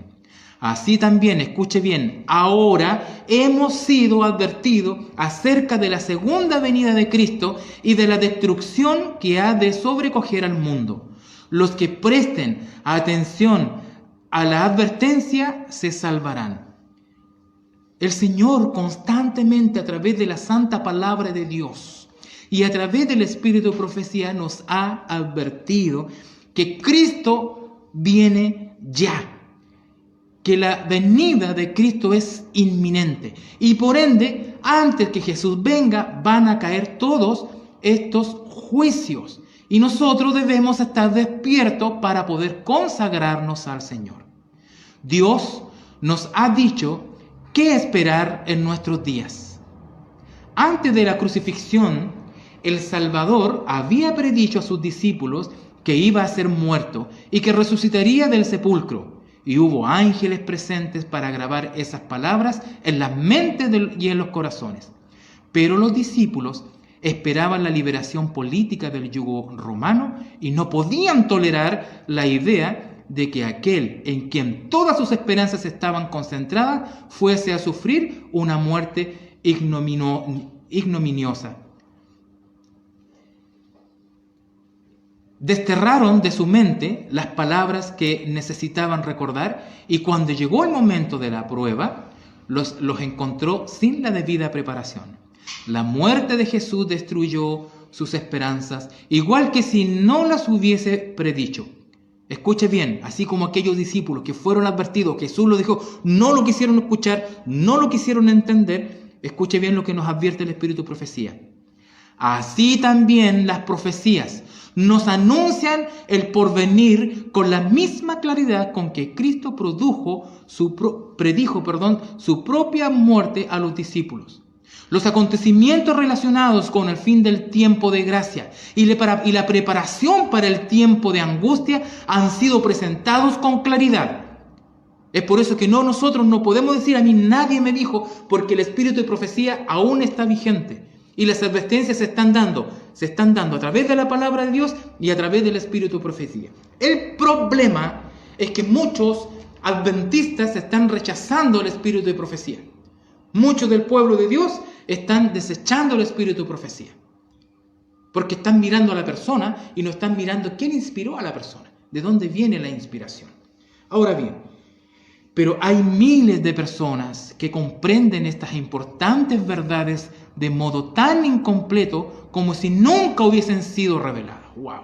Así también, escuche bien, ahora hemos sido advertidos acerca de la segunda venida de Cristo y de la destrucción que ha de sobrecoger al mundo. Los que presten atención a la advertencia se salvarán. El Señor constantemente, a través de la santa palabra de Dios y a través del espíritu de profecía, nos ha advertido que Cristo viene ya, que la venida de Cristo es inminente y por ende, antes que Jesús venga, van a caer todos estos juicios y nosotros debemos estar despiertos para poder consagrarnos al Señor. Dios nos ha dicho qué esperar en nuestros días. Antes de la crucifixión, el Salvador había predicho a sus discípulos que iba a ser muerto y que resucitaría del sepulcro. Y hubo ángeles presentes para grabar esas palabras en las mentes y en los corazones. Pero los discípulos esperaban la liberación política del yugo romano y no podían tolerar la idea de que aquel en quien todas sus esperanzas estaban concentradas fuese a sufrir una muerte ignominiosa. Desterraron de su mente las palabras que necesitaban recordar y cuando llegó el momento de la prueba, los encontró sin la debida preparación. La muerte de Jesús destruyó sus esperanzas, igual que si no las hubiese predicho. Escuche bien, así como aquellos discípulos que fueron advertidos, Jesús lo dijo, no lo quisieron escuchar, no lo quisieron entender. Escuche bien lo que nos advierte el espíritu de profecía. Así también las profecías nos anuncian el porvenir con la misma claridad con que Cristo predijo su propia muerte a los discípulos. Los acontecimientos relacionados con el fin del tiempo de gracia y la preparación para el tiempo de angustia han sido presentados con claridad. Es por eso que nosotros no podemos decir a mí nadie me dijo, porque el espíritu de profecía aún está vigente. Y las advertencias se están dando a través de la palabra de Dios y a través del espíritu de profecía. El problema es que muchos adventistas están rechazando el espíritu de profecía. Muchos del pueblo de Dios están desechando el espíritu de profecía. Porque están mirando a la persona y no están mirando quién inspiró a la persona, de dónde viene la inspiración. Ahora bien, Pero hay miles de personas que comprenden estas importantes verdades de modo tan incompleto como si nunca hubiesen sido reveladas. ¡Wow!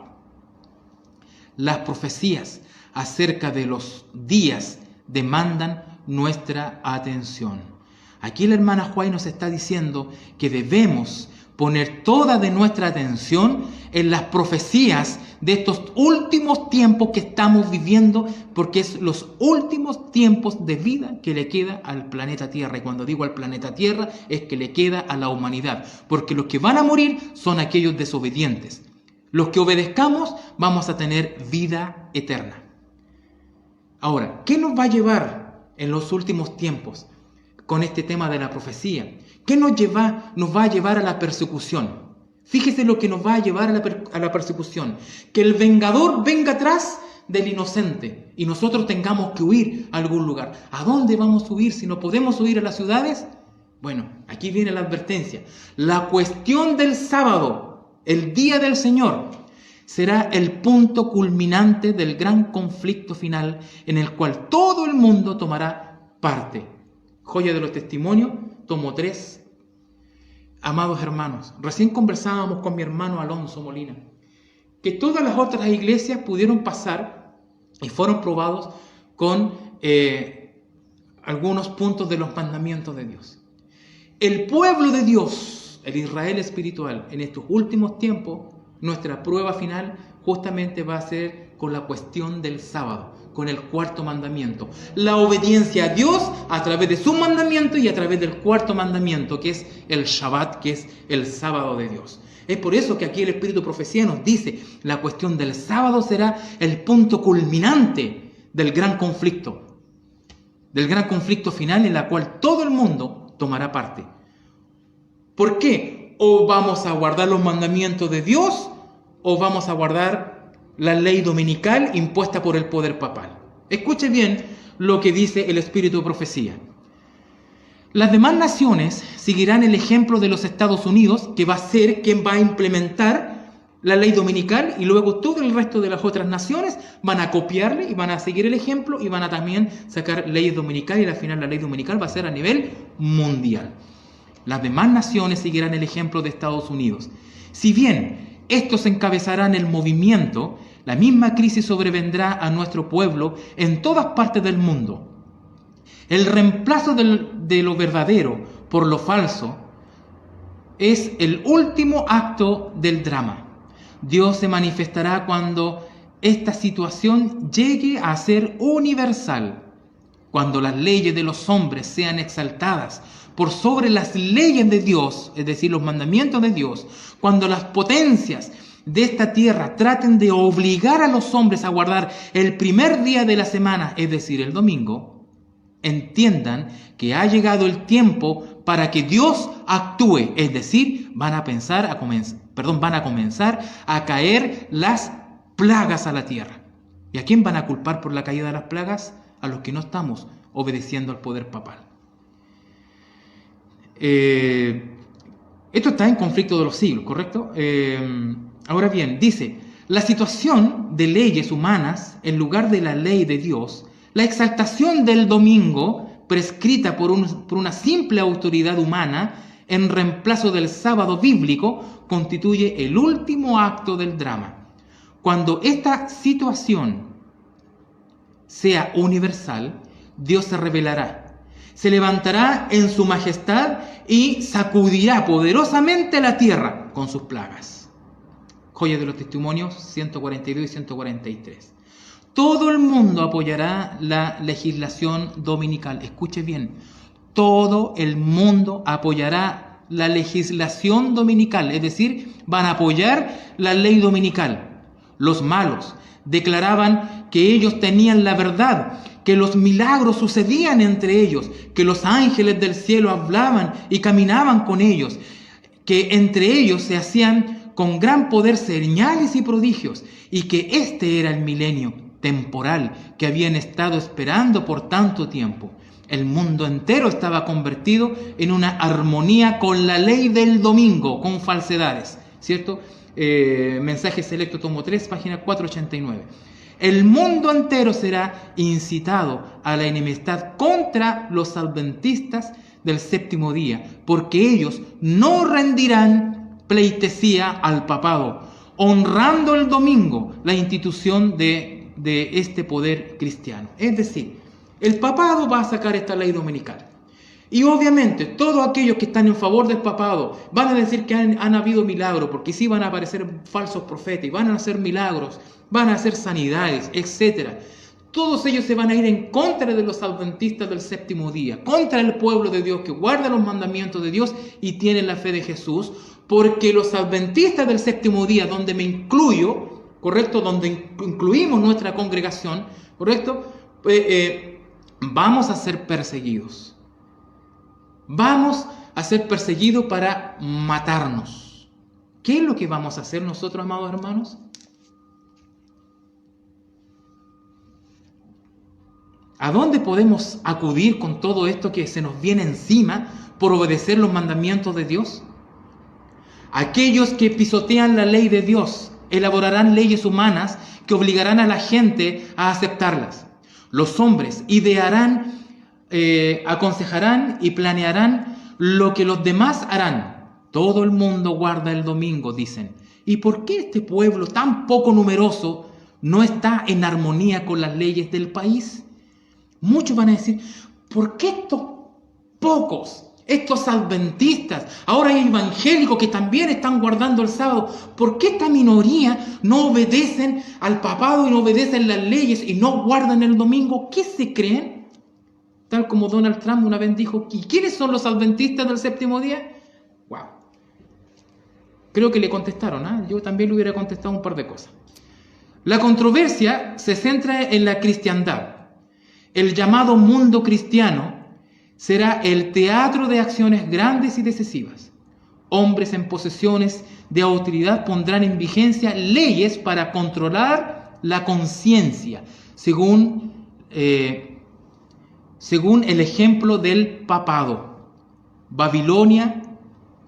Las profecías acerca de los días demandan nuestra atención. Aquí la hermana White nos está diciendo que debemos poner toda de nuestra atención en las profecías de estos últimos tiempos que estamos viviendo, porque es los últimos tiempos de vida que le queda al planeta Tierra. Y cuando digo al planeta Tierra, es que le queda a la humanidad, porque los que van a morir son aquellos desobedientes. Los que obedezcamos vamos a tener vida eterna. Ahora, ¿qué nos va a llevar en los últimos tiempos con este tema de la profecía? ¿Qué nos va a llevar a la persecución? Fíjese lo que nos va a llevar a la persecución. Que el vengador venga atrás del inocente y nosotros tengamos que huir a algún lugar. ¿A dónde vamos a huir si no podemos huir a las ciudades? Bueno, aquí viene la advertencia. La cuestión del sábado, el día del Señor, será el punto culminante del gran conflicto final en el cual todo el mundo tomará parte. Joya de los Testimonios, tomo 3. Amados hermanos, recién conversábamos con mi hermano Alonso Molina, que todas las otras iglesias pudieron pasar y fueron probados con algunos puntos de los mandamientos de Dios. El pueblo de Dios, el Israel espiritual, en estos últimos tiempos, nuestra prueba final justamente va a ser con la cuestión del sábado, con el cuarto mandamiento. La obediencia a Dios a través de su mandamiento y a través del cuarto mandamiento, que es el Shabbat, que es el sábado de Dios. Es por eso que aquí el Espíritu de Profecía nos dice, la cuestión del sábado será el punto culminante del gran conflicto final en la cual todo el mundo tomará parte. ¿Por qué? O vamos a guardar los mandamientos de Dios o vamos a guardar la ley dominical impuesta por el poder papal. Escuche bien lo que dice el Espíritu de Profecía. Las demás naciones seguirán el ejemplo de los Estados Unidos, que va a ser quien va a implementar la ley dominical, y luego todo el resto de las otras naciones van a copiarle y van a seguir el ejemplo y van a también sacar leyes dominicales, y al final la ley dominical va a ser a nivel mundial. Las demás naciones seguirán el ejemplo de Estados Unidos. Si bien estos encabezarán el movimiento, la misma crisis sobrevendrá a nuestro pueblo en todas partes del mundo. El reemplazo de lo verdadero por lo falso es el último acto del drama. Dios se manifestará cuando esta situación llegue a ser universal, cuando las leyes de los hombres sean exaltadas por sobre las leyes de Dios, es decir, los mandamientos de Dios, cuando las potencias de esta tierra traten de obligar a los hombres a guardar el primer día de la semana, es decir, el domingo, entiendan que ha llegado el tiempo para que Dios actúe, es decir, van a comenzar a caer las plagas a la tierra. ¿Y a quién van a culpar por la caída de las plagas? A los que no estamos obedeciendo al poder papal. Esto está en conflicto de los siglos, ¿correcto? Ahora bien, dice, la situación de leyes humanas en lugar de la ley de Dios, la exaltación del domingo prescrita por una simple autoridad humana en reemplazo del sábado bíblico constituye el último acto del drama. Cuando esta situación sea universal, Dios se revelará. Se levantará en su majestad y sacudirá poderosamente la tierra con sus plagas. Joya de los Testimonios 142 y 143. Todo el mundo apoyará la legislación dominical. Escuche bien, todo el mundo apoyará la legislación dominical, es decir, van a apoyar la ley dominical. Los malos declaraban que ellos tenían la verdad, que los milagros sucedían entre ellos, que los ángeles del cielo hablaban y caminaban con ellos, que entre ellos se hacían con gran poder señales y prodigios, y que este era el milenio temporal que habían estado esperando por tanto tiempo. El mundo entero estaba convertido en una armonía con la ley del domingo, con falsedades, ¿cierto? Mensaje selecto, tomo 3, página 489. El mundo entero será incitado a la enemistad contra los adventistas del séptimo día, porque ellos no rendirán pleitesía al papado, honrando el domingo, la institución de este poder cristiano. Es decir, el papado va a sacar esta ley dominical. Y obviamente todos aquellos que están en favor del papado van a decir que han habido milagros, porque sí van a aparecer falsos profetas y van a hacer milagros, van a hacer sanidades, etc. Todos ellos se van a ir en contra de los adventistas del séptimo día, contra el pueblo de Dios que guarda los mandamientos de Dios y tiene la fe de Jesús, porque los adventistas del séptimo día, donde me incluyo, ¿correcto? Donde incluimos nuestra congregación, ¿correcto? Vamos a ser perseguidos. Vamos a ser perseguidos para matarnos. ¿Qué es lo que vamos a hacer nosotros, amados hermanos? ¿A dónde podemos acudir con todo esto que se nos viene encima por obedecer los mandamientos de Dios? Aquellos que pisotean la ley de Dios elaborarán leyes humanas que obligarán a la gente a aceptarlas. Los hombres idearán, aconsejarán y planearán lo que los demás harán. Todo el mundo guarda el domingo, dicen. ¿Y por qué este pueblo tan poco numeroso no está en armonía con las leyes del país? Muchos van a decir, ¿por qué estos pocos, estos adventistas, ahora hay evangélicos que también están guardando el sábado, ¿por qué esta minoría no obedecen al papado y no obedecen las leyes y no guardan el domingo? ¿Qué se creen? Tal como Donald Trump una vez dijo, ¿y quiénes son los adventistas del séptimo día? ¡Wow! Creo que le contestaron, ¿eh? Yo también le hubiera contestado un par de cosas. La controversia se centra en la cristiandad. El llamado mundo cristiano será el teatro de acciones grandes y decisivas. Hombres en posesiones de autoridad pondrán en vigencia leyes para controlar la conciencia, según el ejemplo del papado. Babilonia,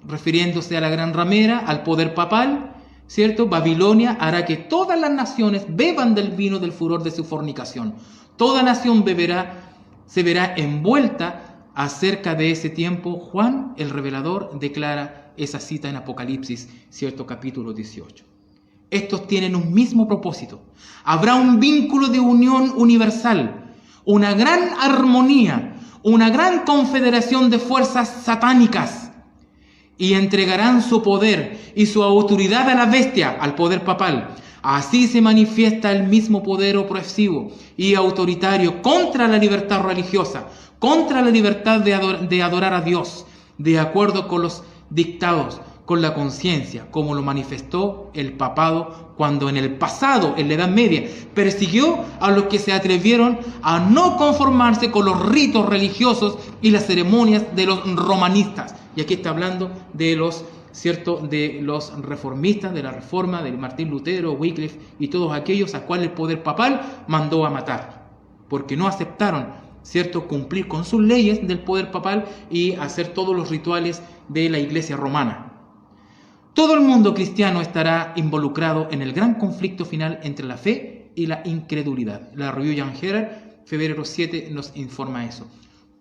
refiriéndose a la gran ramera, al poder papal, ¿cierto? Babilonia hará que todas las naciones beban del vino del furor de su fornicación. Toda nación se verá envuelta acerca de ese tiempo. Juan, el revelador, declara esa cita en Apocalipsis, cierto, capítulo 18. Estos tienen un mismo propósito. Habrá un vínculo de unión universal, una gran armonía, una gran confederación de fuerzas satánicas, y entregarán su poder y su autoridad a la bestia, al poder papal. Así se manifiesta el mismo poder opresivo y autoritario contra la libertad religiosa, contra la libertad de adorar a Dios, de acuerdo con los dictados, con la conciencia, como lo manifestó el papado cuando en el pasado, en la Edad Media, persiguió a los que se atrevieron a no conformarse con los ritos religiosos y las ceremonias de los romanistas. Y aquí está hablando de los reformistas, de la Reforma, de Martín Lutero, Wycliffe y todos aquellos a cuales el poder papal mandó a matar, porque no aceptaron, ¿cierto?, cumplir con sus leyes del poder papal y hacer todos los rituales de la Iglesia romana. Todo el mundo cristiano estará involucrado en el gran conflicto final entre la fe y la incredulidad. La Review Young Herald, febrero 7, nos informa eso.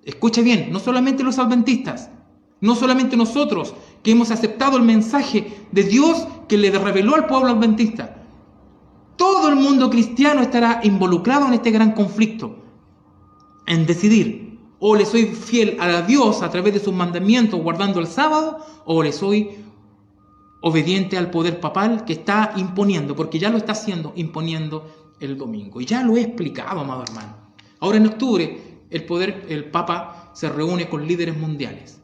Escuche bien, no solamente los adventistas, no solamente nosotros que hemos aceptado el mensaje de Dios que le reveló al pueblo adventista. Todo el mundo cristiano estará involucrado en este gran conflicto, en decidir, o le soy fiel a Dios a través de sus mandamientos guardando el sábado, o le soy obediente al poder papal que está imponiendo, porque ya lo está haciendo, imponiendo el domingo. Y ya lo he explicado, amado hermano. Ahora en octubre el Papa se reúne con líderes mundiales.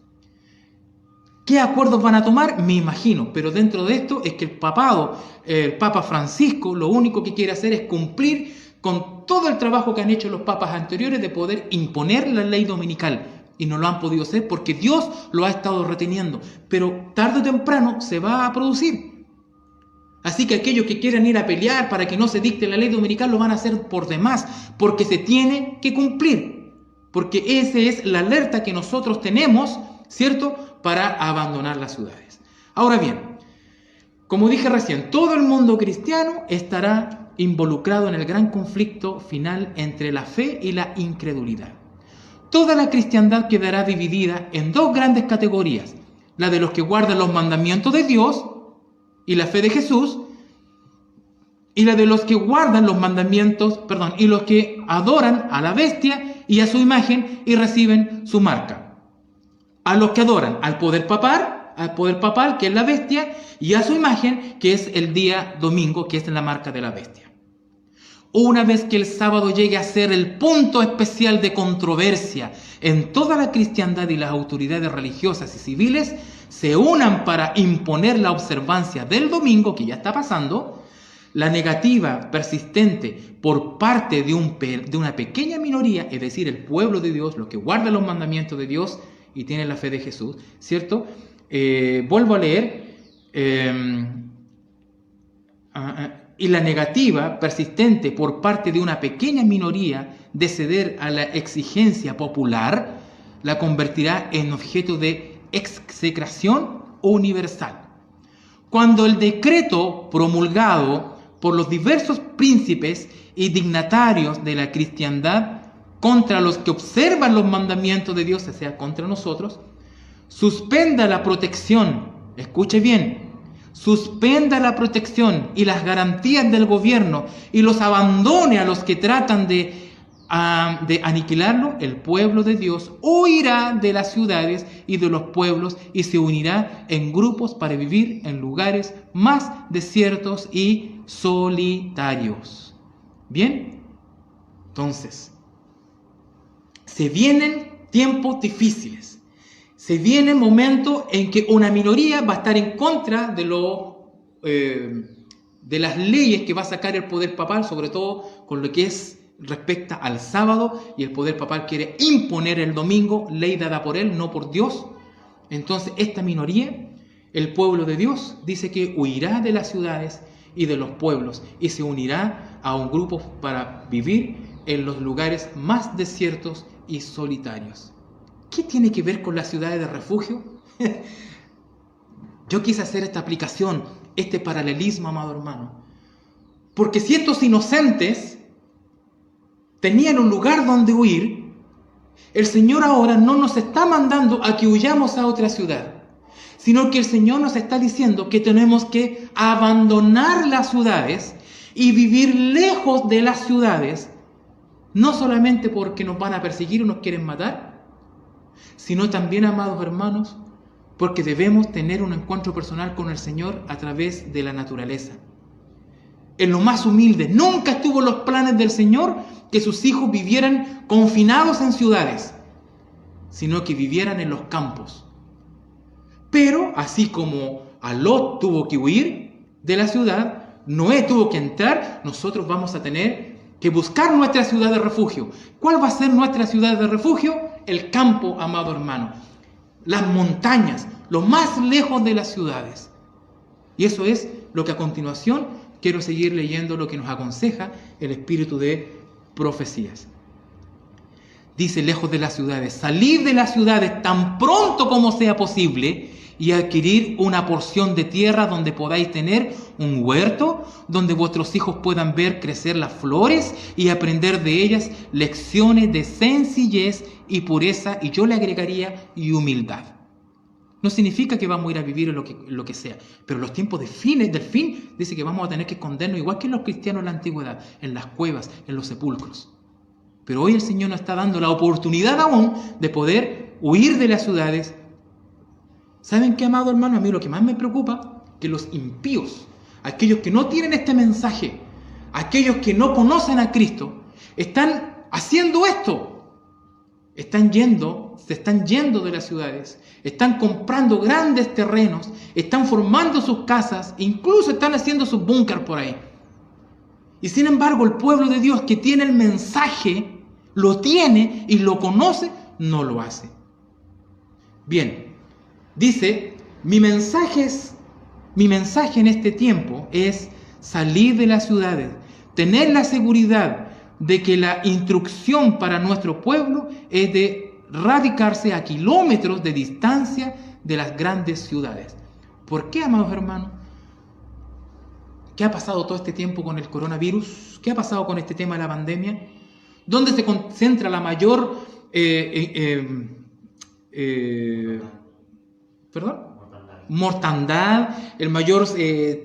¿Qué acuerdos van a tomar? Me imagino, pero dentro de esto es que el Papa Francisco, lo único que quiere hacer es cumplir con todo el trabajo que han hecho los papas anteriores de poder imponer la ley dominical. Y no lo han podido hacer porque Dios lo ha estado reteniendo. Pero tarde o temprano se va a producir. Así que aquellos que quieran ir a pelear para que no se dicte la ley dominical lo van a hacer por demás, porque se tiene que cumplir. Porque esa es la alerta que nosotros tenemos, ¿cierto?, para abandonar las ciudades. Ahora bien, Como dije recién, todo el mundo cristiano estará involucrado en el gran conflicto final entre la fe y la incredulidad. Toda la cristiandad quedará dividida en dos grandes categorías: la de los que guardan los mandamientos de Dios y la fe de Jesús, y la de los que guardan los mandamientos, y los que adoran a la bestia y a su imagen y reciben su marca. A los que adoran al poder papal, que es la bestia, y a su imagen, que es el día domingo, que es la marca de la bestia. Una vez que el sábado llegue a ser el punto especial de controversia en toda la cristiandad y las autoridades religiosas y civiles se unan para imponer la observancia del domingo, que ya está pasando, la negativa persistente por parte de una pequeña minoría, es decir, el pueblo de Dios, los que guardan los mandamientos de Dios y tienen la fe de Jesús, ¿cierto? Vuelvo a leer. Y la negativa persistente por parte de una pequeña minoría de ceder a la exigencia popular la convertirá en objeto de execración universal. Cuando el decreto promulgado por los diversos príncipes y dignatarios de la cristiandad contra los que observan los mandamientos de Dios, o sea, contra nosotros, suspenda la protección, escuche bien, suspenda la protección y las garantías del gobierno y los abandone a los que tratan de aniquilarlo, el pueblo de Dios huirá de las ciudades y de los pueblos y se unirá en grupos para vivir en lugares más desiertos y solitarios. ¿Bien? Entonces, se vienen tiempos difíciles. Se viene un momento en que una minoría va a estar en contra de las leyes que va a sacar el poder papal, sobre todo con lo que respecta al sábado, y el poder papal quiere imponer el domingo, ley dada por él, no por Dios. Entonces esta minoría, el pueblo de Dios, dice que huirá de las ciudades y de los pueblos y se unirá a un grupo para vivir en los lugares más desiertos y solitarios. ¿Qué tiene que ver con las ciudades de refugio? Yo quise hacer esta aplicación, este paralelismo, amado hermano, porque si estos inocentes tenían un lugar donde huir, el Señor ahora no nos está mandando a que huyamos a otra ciudad, sino que el Señor nos está diciendo que tenemos que abandonar las ciudades y vivir lejos de las ciudades, no solamente porque nos van a perseguir o nos quieren matar, sino también, amados hermanos, porque debemos tener un encuentro personal con el Señor a través de la naturaleza. En lo más humilde, nunca estuvo en los planes del Señor que sus hijos vivieran confinados en ciudades, sino que vivieran en los campos. Pero, así como Lot tuvo que huir de la ciudad, Noé tuvo que entrar, nosotros vamos a tener que buscar nuestra ciudad de refugio. ¿Cuál va a ser nuestra ciudad de refugio? El campo, amado hermano. Las montañas, lo más lejos de las ciudades. Y eso es lo que a continuación quiero seguir leyendo, lo que nos aconseja el espíritu de profecías. Dice, lejos de las ciudades, salid de las ciudades tan pronto como sea posible y adquirir una porción de tierra donde podáis tener un huerto, donde vuestros hijos puedan ver crecer las flores y aprender de ellas lecciones de sencillez y pureza, y yo le agregaría, y humildad. No significa que vamos a ir a vivir en lo que sea, pero los tiempos del fin, dice que vamos a tener que escondernos, igual que los cristianos en la antigüedad, en las cuevas, en los sepulcros. Pero hoy el Señor nos está dando la oportunidad aún de poder huir de las ciudades. ¿Saben qué, amado hermano? A mí lo que más me preocupa, que los impíos, aquellos que no tienen este mensaje, aquellos que no conocen a Cristo, están haciendo esto. Se están yendo de las ciudades, están comprando grandes terrenos, están formando sus casas, incluso están haciendo sus búnker por ahí. Y sin embargo, el pueblo de Dios que tiene el mensaje, lo tiene y lo conoce, no lo hace. Bien, dice, mi mensaje en este tiempo es salir de las ciudades, tener la seguridad de que la instrucción para nuestro pueblo es de radicarse a kilómetros de distancia de las grandes ciudades. ¿Por qué, amados hermanos? ¿Qué ha pasado todo este tiempo con el coronavirus? ¿Qué ha pasado con este tema de la pandemia? ¿Dónde se concentra la mayor mortandad, el mayor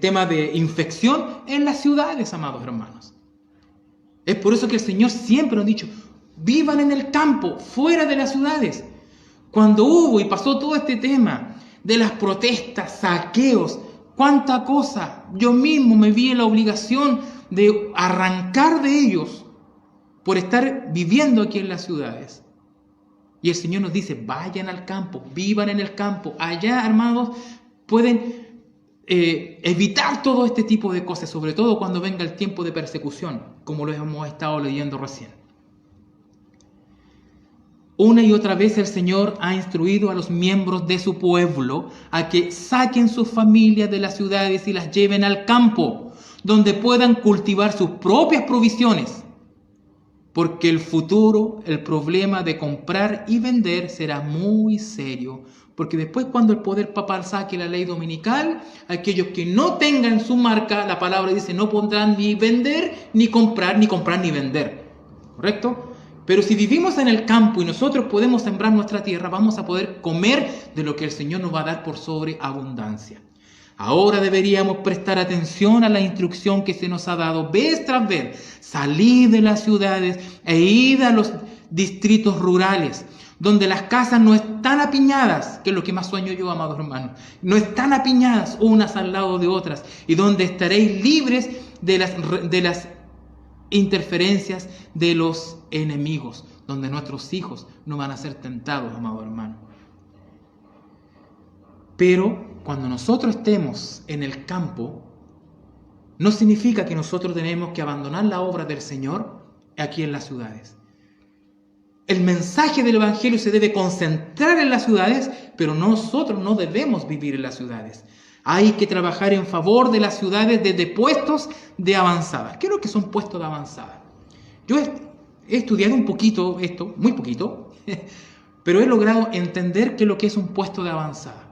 tema de infección? En las ciudades, amados hermanos. Es por eso que el Señor siempre nos ha dicho, vivan en el campo, fuera de las ciudades. Cuando hubo y pasó todo este tema de las protestas, saqueos, cuánta cosa, yo mismo me vi en la obligación de arrancar de ellos por estar viviendo aquí en las ciudades. Y el Señor nos dice, vayan al campo, vivan en el campo. Allá, hermanos, pueden evitar todo este tipo de cosas, sobre todo cuando venga el tiempo de persecución, como lo hemos estado leyendo recién. Una y otra vez el Señor ha instruido a los miembros de su pueblo a que saquen sus familias de las ciudades y las lleven al campo, donde puedan cultivar sus propias provisiones. Porque el futuro, el problema de comprar y vender será muy serio. Porque después cuando el poder papal saque la ley dominical, aquellos que no tengan su marca, la palabra dice, no podrán ni vender, ni comprar ni vender. ¿Correcto? Pero si vivimos en el campo y nosotros podemos sembrar nuestra tierra, vamos a poder comer de lo que el Señor nos va a dar por sobreabundancia. Ahora deberíamos prestar atención a la instrucción que se nos ha dado vez tras vez. Salid de las ciudades e id a los distritos rurales, donde las casas no están apiñadas, que es lo que más sueño yo, amados hermanos, no están apiñadas unas al lado de otras, y donde estaréis libres de las interferencias de los enemigos, donde nuestros hijos no van a ser tentados, amados hermanos. Pero cuando nosotros estemos en el campo, no significa que nosotros tenemos que abandonar la obra del Señor aquí en las ciudades. El mensaje del Evangelio se debe concentrar en las ciudades, pero nosotros no debemos vivir en las ciudades. Hay que trabajar en favor de las ciudades desde puestos de avanzada. ¿Qué es lo que son puestos de avanzada? Yo he estudiado un poquito esto, muy poquito, pero he logrado entender qué es lo que es un puesto de avanzada.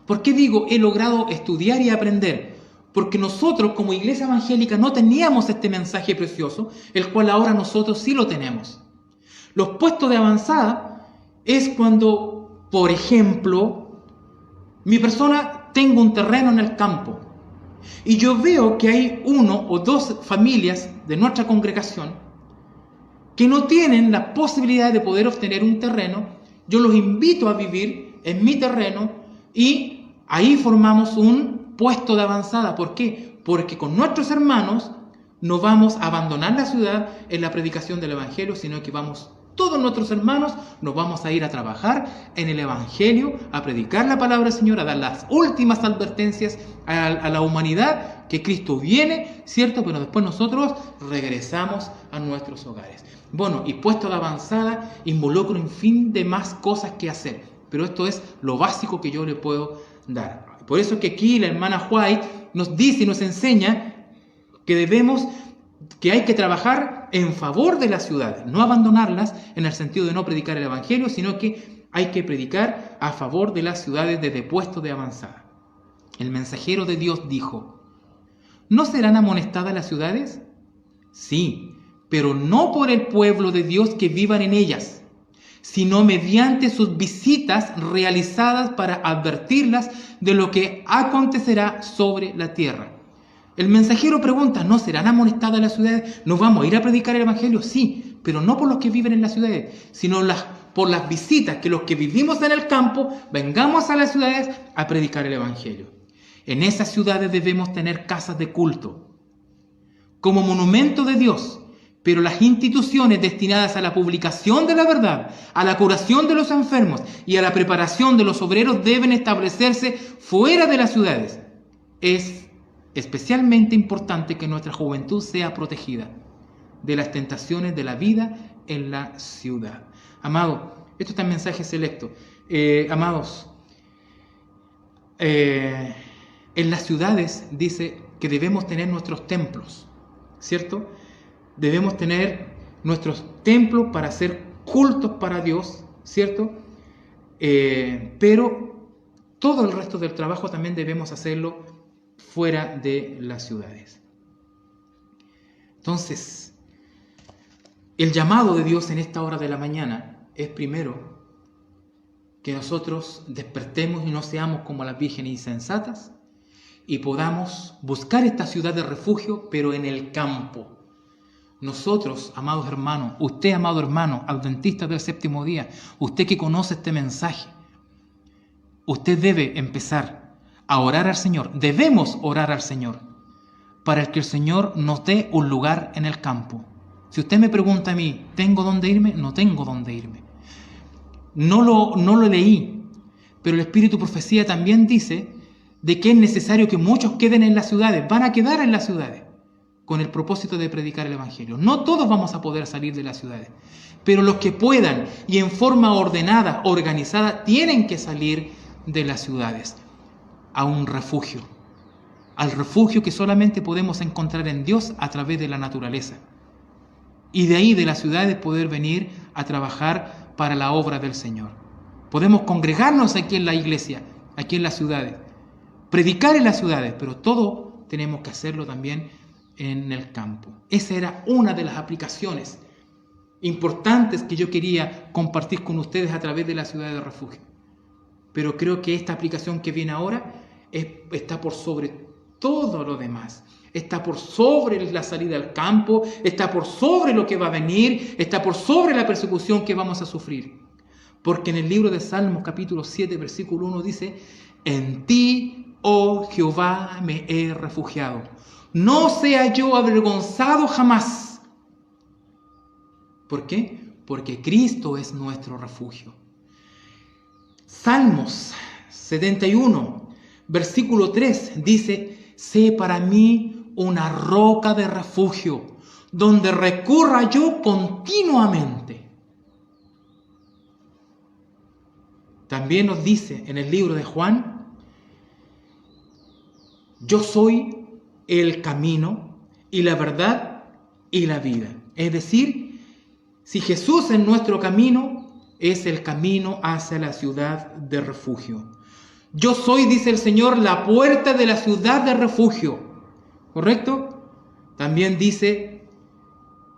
¿Por qué digo he logrado estudiar y aprender? Porque nosotros como iglesia evangélica no teníamos este mensaje precioso, el cual ahora nosotros sí lo tenemos. Los puestos de avanzada es cuando, por ejemplo, mi persona tengo un terreno en el campo y yo veo que hay uno o dos familias de nuestra congregación que no tienen la posibilidad de poder obtener un terreno. Yo los invito a vivir en mi terreno y ahí formamos un puesto de avanzada. ¿Por qué? Porque con nuestros hermanos no vamos a abandonar la ciudad en la predicación del Evangelio, sino que todos nuestros hermanos nos vamos a ir a trabajar en el Evangelio, a predicar la palabra del Señor, a dar las últimas advertencias a la humanidad, que Cristo viene, ¿cierto? Pero después nosotros regresamos a nuestros hogares. Bueno, y puesto de avanzada involucra un fin de más cosas que hacer, pero esto es lo básico que yo le puedo dar. Por eso que aquí la hermana White nos dice y nos enseña que hay que trabajar en favor de las ciudades, no abandonarlas en el sentido de no predicar el Evangelio, sino que hay que predicar a favor de las ciudades desde puestos de avanzada. El mensajero de Dios dijo, ¿no serán amonestadas las ciudades? Sí, pero no por el pueblo de Dios que vivan en ellas, sino mediante sus visitas realizadas para advertirlas de lo que acontecerá sobre la tierra. El mensajero pregunta, ¿no serán amonestadas las ciudades? ¿Nos vamos a ir a predicar el Evangelio? Sí, pero no por los que viven en las ciudades, sino por las visitas, que los que vivimos en el campo vengamos a las ciudades a predicar el Evangelio. En esas ciudades debemos tener casas de culto como monumento de Dios, pero las instituciones destinadas a la publicación de la verdad, a la curación de los enfermos y a la preparación de los obreros deben establecerse fuera de las ciudades. Es especialmente importante que nuestra juventud sea protegida de las tentaciones de la vida en la ciudad. Amado, esto está en mensaje selecto. Amados, en las ciudades dice que debemos tener nuestros templos, ¿cierto? Debemos tener nuestros templos para hacer cultos para Dios, ¿cierto? Pero todo el resto del trabajo también debemos hacerlo fuera de las ciudades. Entonces, el llamado de Dios en esta hora de la mañana es primero que nosotros despertemos y no seamos como las vírgenes insensatas y podamos buscar esta ciudad de refugio, pero en el campo. Nosotros, amados hermanos, usted, amado hermano, adventista del séptimo día, usted que conoce este mensaje, usted debe empezar a orar al Señor. Debemos orar al Señor para que el Señor nos dé un lugar en el campo. Si usted me pregunta a mí, ¿tengo dónde irme? No tengo dónde irme. No lo leí, pero el Espíritu Profecía también dice de que es necesario que muchos queden en las ciudades, van a quedar en las ciudades, con el propósito de predicar el Evangelio. No todos vamos a poder salir de las ciudades, pero los que puedan y en forma ordenada, organizada, tienen que salir de las ciudades a un refugio, al refugio que solamente podemos encontrar en Dios a través de la naturaleza. Y de ahí, de las ciudades, poder venir a trabajar para la obra del Señor. Podemos congregarnos aquí en la iglesia, aquí en las ciudades, predicar en las ciudades, pero todo tenemos que hacerlo también en el campo. Esa era una de las aplicaciones importantes que yo quería compartir con ustedes a través de la ciudad de refugio. Pero creo que esta aplicación que viene ahora está por sobre todo lo demás. Está por sobre la salida al campo, está por sobre lo que va a venir, está por sobre la persecución que vamos a sufrir. Porque en el libro de Salmos capítulo 7 versículo 1 dice: en ti, oh Jehová, me he refugiado. No sea yo avergonzado jamás. ¿Por qué? Porque Cristo es nuestro refugio. Salmos 71, versículo 3 dice: sé para mí una roca de refugio, donde recurra yo continuamente. También nos dice en el libro de Juan: yo soy el camino y la verdad y la vida. Es decir, si Jesús es nuestro camino, es el camino hacia la ciudad de refugio. Yo soy, dice el Señor, la puerta de la ciudad de refugio. ¿Correcto? También dice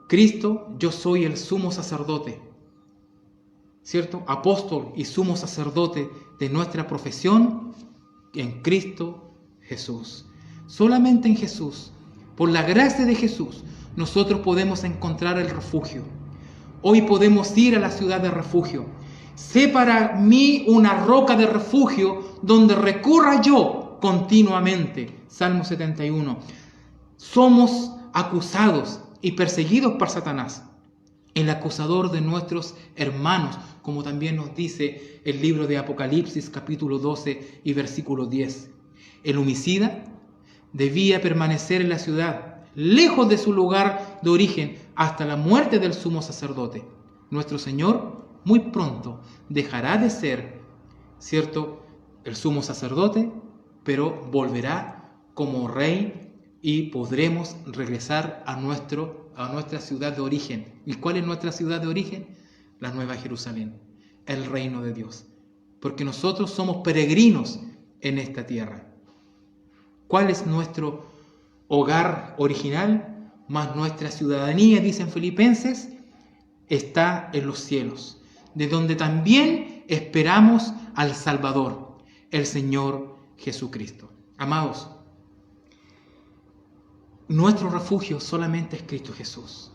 Cristo: yo soy el sumo sacerdote. ¿Cierto? Apóstol y sumo sacerdote de nuestra profesión en Cristo Jesús. Solamente en Jesús, por la gracia de Jesús, nosotros podemos encontrar el refugio. Hoy podemos ir a la ciudad de refugio. Sé para mí una roca de refugio donde recurra yo continuamente. Salmo 71. Somos acusados y perseguidos por Satanás, el acusador de nuestros hermanos, como también nos dice el libro de Apocalipsis capítulo 12 y versículo 10. El homicida debía permanecer en la ciudad, lejos de su lugar de origen, hasta la muerte del sumo sacerdote. Nuestro Señor muy pronto dejará de ser, ¿cierto?, el sumo sacerdote, pero volverá como rey y podremos regresar a nuestra ciudad de origen. ¿Y cuál es nuestra ciudad de origen? La Nueva Jerusalén, el reino de Dios. Porque nosotros somos peregrinos en esta tierra. ¿Cuál es nuestro hogar original? Más nuestra ciudadanía, dicen Filipenses, está en los cielos, de donde también esperamos al Salvador, el Señor Jesucristo. Amados, nuestro refugio solamente es Cristo Jesús.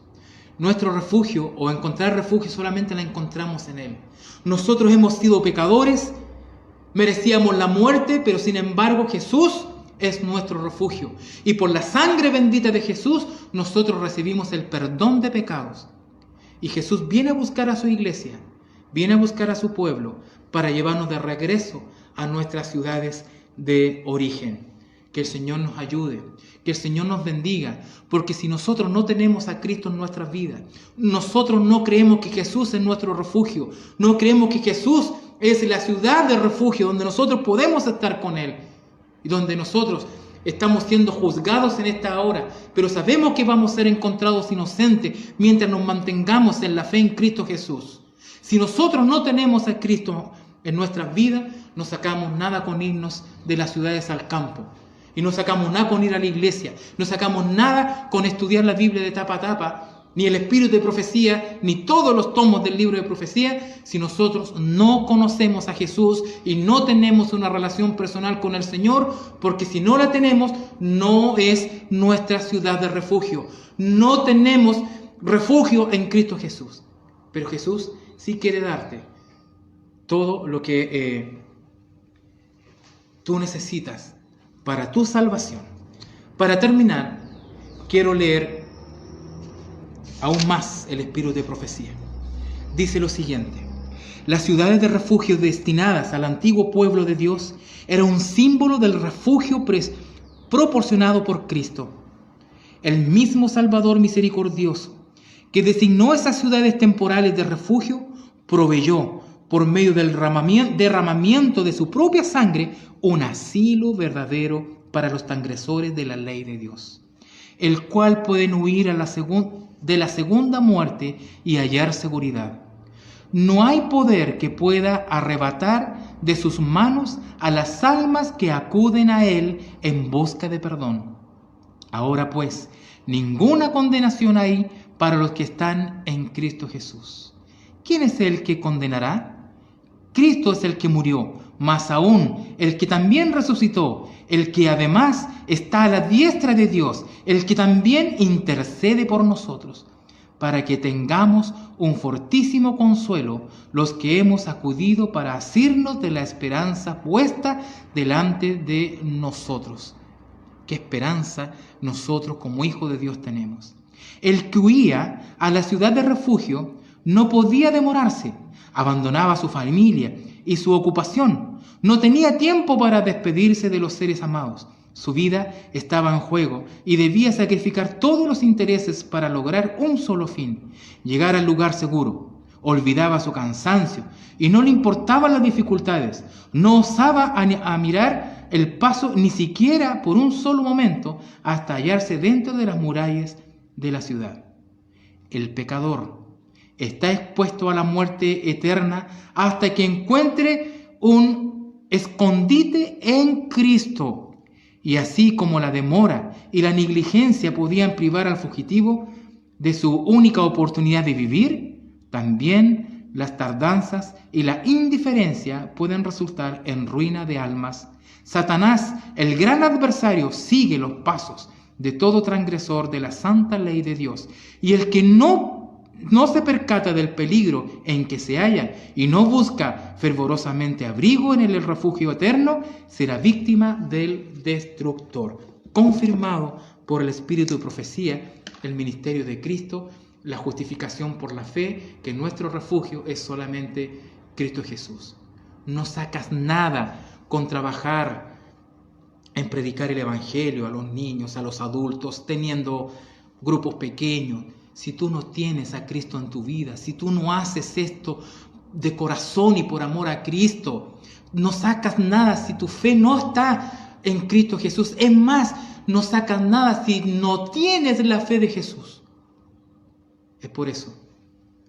Nuestro refugio, o encontrar refugio, solamente la encontramos en Él. Nosotros hemos sido pecadores, merecíamos la muerte, pero sin embargo Jesús es nuestro refugio. Y por la sangre bendita de Jesús, nosotros recibimos el perdón de pecados. Y Jesús viene a buscar a su iglesia, viene a buscar a su pueblo, para llevarnos de regreso a nuestras ciudades de origen. Que el Señor nos ayude, que el Señor nos bendiga, porque si nosotros no tenemos a Cristo en nuestras vidas, nosotros no creemos que Jesús es nuestro refugio, no creemos que Jesús es la ciudad de refugio donde nosotros podemos estar con Él y donde nosotros estamos siendo juzgados en esta hora, pero sabemos que vamos a ser encontrados inocentes mientras nos mantengamos en la fe en Cristo Jesús. Si nosotros no tenemos a Cristo en nuestras vidas, no sacamos nada con irnos de las ciudades al campo. Y no sacamos nada con ir a la iglesia, no sacamos nada con estudiar la Biblia de tapa a tapa, ni el espíritu de profecía, ni todos los tomos del libro de profecía, si nosotros no conocemos a Jesús y no tenemos una relación personal con el Señor, porque si no la tenemos, no es nuestra ciudad de refugio. No tenemos refugio en Cristo Jesús. Pero Jesús sí quiere darte todo lo que tú necesitas para tu salvación. Para terminar, quiero leer aún más el espíritu de profecía. Dice lo siguiente: las ciudades de refugio destinadas al antiguo pueblo de Dios eran un símbolo del refugio proporcionado por Cristo. El mismo Salvador misericordioso que designó esas ciudades temporales de refugio proveyó, por medio del derramamiento de su propia sangre, un asilo verdadero para los transgresores de la ley de Dios, el cual pueden huir de la segunda muerte y hallar seguridad. No hay poder que pueda arrebatar de sus manos a las almas que acuden a Él en busca de perdón. Ahora pues, ninguna condenación hay para los que están en Cristo Jesús. ¿Quién es el que condenará? Cristo es el que murió, más aún el que también resucitó, el que además está a la diestra de Dios, el que también intercede por nosotros, para que tengamos un fortísimo consuelo los que hemos acudido para asirnos de la esperanza puesta delante de nosotros. ¿Qué esperanza nosotros como hijos de Dios tenemos? El que huía a la ciudad de refugio no podía demorarse, abandonaba su familia y su ocupación, no tenía tiempo para despedirse de los seres amados. Su vida estaba en juego y debía sacrificar todos los intereses para lograr un solo fin: llegar al lugar seguro. Olvidaba su cansancio y no le importaban las dificultades. No osaba a mirar el paso ni siquiera por un solo momento hasta hallarse dentro de las murallas de la ciudad. El pecador está expuesto a la muerte eterna hasta que encuentre un escondite en Cristo. Y así como la demora y la negligencia podían privar al fugitivo de su única oportunidad de vivir, también las tardanzas y la indiferencia pueden resultar en ruina de almas. Satanás, el gran adversario, sigue los pasos de todo transgresor de la santa ley de Dios, y el que no se percata del peligro en que se halla y no busca fervorosamente abrigo en el refugio eterno, será víctima del destructor. Confirmado por el espíritu de profecía, el ministerio de Cristo, la justificación por la fe, que nuestro refugio es solamente Cristo Jesús. No sacas nada con trabajar en predicar el evangelio a los niños, a los adultos, teniendo grupos pequeños. Si tú no tienes a Cristo en tu vida, si tú no haces esto de corazón y por amor a Cristo, no sacas nada si tu fe no está en Cristo Jesús. Es más, no sacas nada si no tienes la fe de Jesús. Es por eso,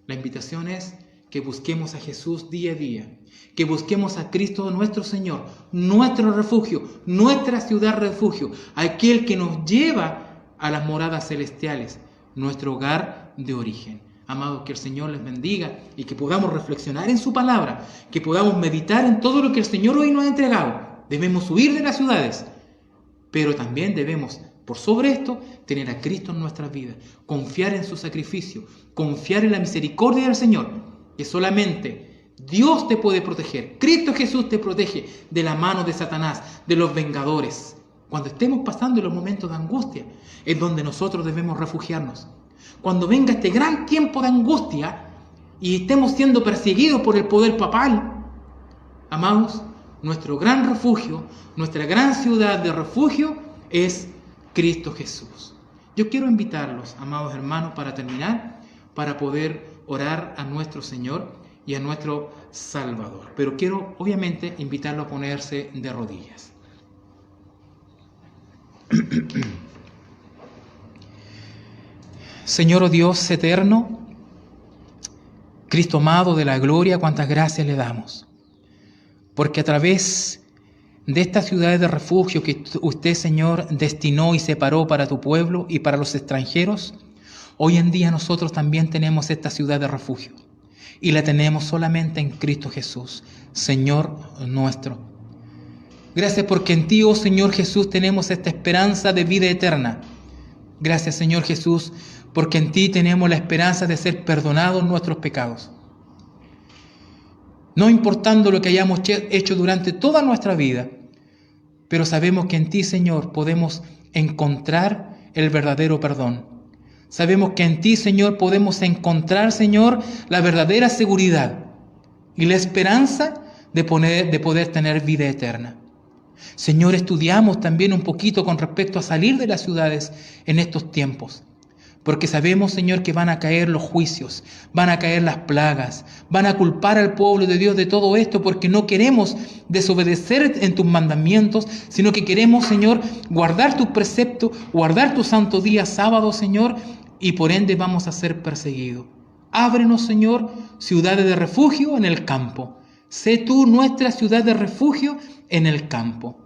la invitación es que busquemos a Jesús día a día, que busquemos a Cristo nuestro Señor, nuestro refugio, nuestra ciudad refugio, aquel que nos lleva a las moradas celestiales, nuestro hogar de origen. Amados, que el Señor les bendiga y que podamos reflexionar en su palabra, que podamos meditar en todo lo que el Señor hoy nos ha entregado. Debemos huir de las ciudades, pero también debemos, por sobre esto, tener a Cristo en nuestras vidas, confiar en su sacrificio, confiar en la misericordia del Señor, que solamente Dios te puede proteger. Cristo Jesús te protege de la mano de Satanás, de los vengadores. Cuando estemos pasando los momentos de angustia, es donde nosotros debemos refugiarnos. Cuando venga este gran tiempo de angustia y estemos siendo perseguidos por el poder papal, amados, nuestro gran refugio, nuestra gran ciudad de refugio es Cristo Jesús. Yo quiero invitarlos, amados hermanos, para terminar, para poder orar a nuestro Señor y a nuestro Salvador. Pero quiero, obviamente, invitarlo a ponerse de rodillas. Señor, oh Dios eterno, Cristo amado de la gloria, cuántas gracias le damos, porque a través de estas ciudades de refugio que usted, Señor, destinó y separó para tu pueblo y para los extranjeros, hoy en día nosotros también tenemos esta ciudad de refugio y la tenemos solamente en Cristo Jesús, Señor nuestro. Gracias porque en ti, oh Señor Jesús, tenemos esta esperanza de vida eterna. Gracias, Señor Jesús, porque en ti tenemos la esperanza de ser perdonados nuestros pecados. No importando lo que hayamos hecho durante toda nuestra vida, pero sabemos que en ti, Señor, podemos encontrar el verdadero perdón. Sabemos que en ti, Señor, podemos encontrar, Señor, la verdadera seguridad y la esperanza de poder tener vida eterna. Señor, estudiamos también un poquito con respecto a salir de las ciudades en estos tiempos. Porque sabemos, Señor, que van a caer los juicios, van a caer las plagas, van a culpar al pueblo de Dios de todo esto porque no queremos desobedecer en tus mandamientos, sino que queremos, Señor, guardar tus preceptos, guardar tu santo día sábado, Señor, y por ende vamos a ser perseguidos. Ábrenos, Señor, ciudades de refugio en el campo. Sé tú nuestra ciudad de refugio en el campo.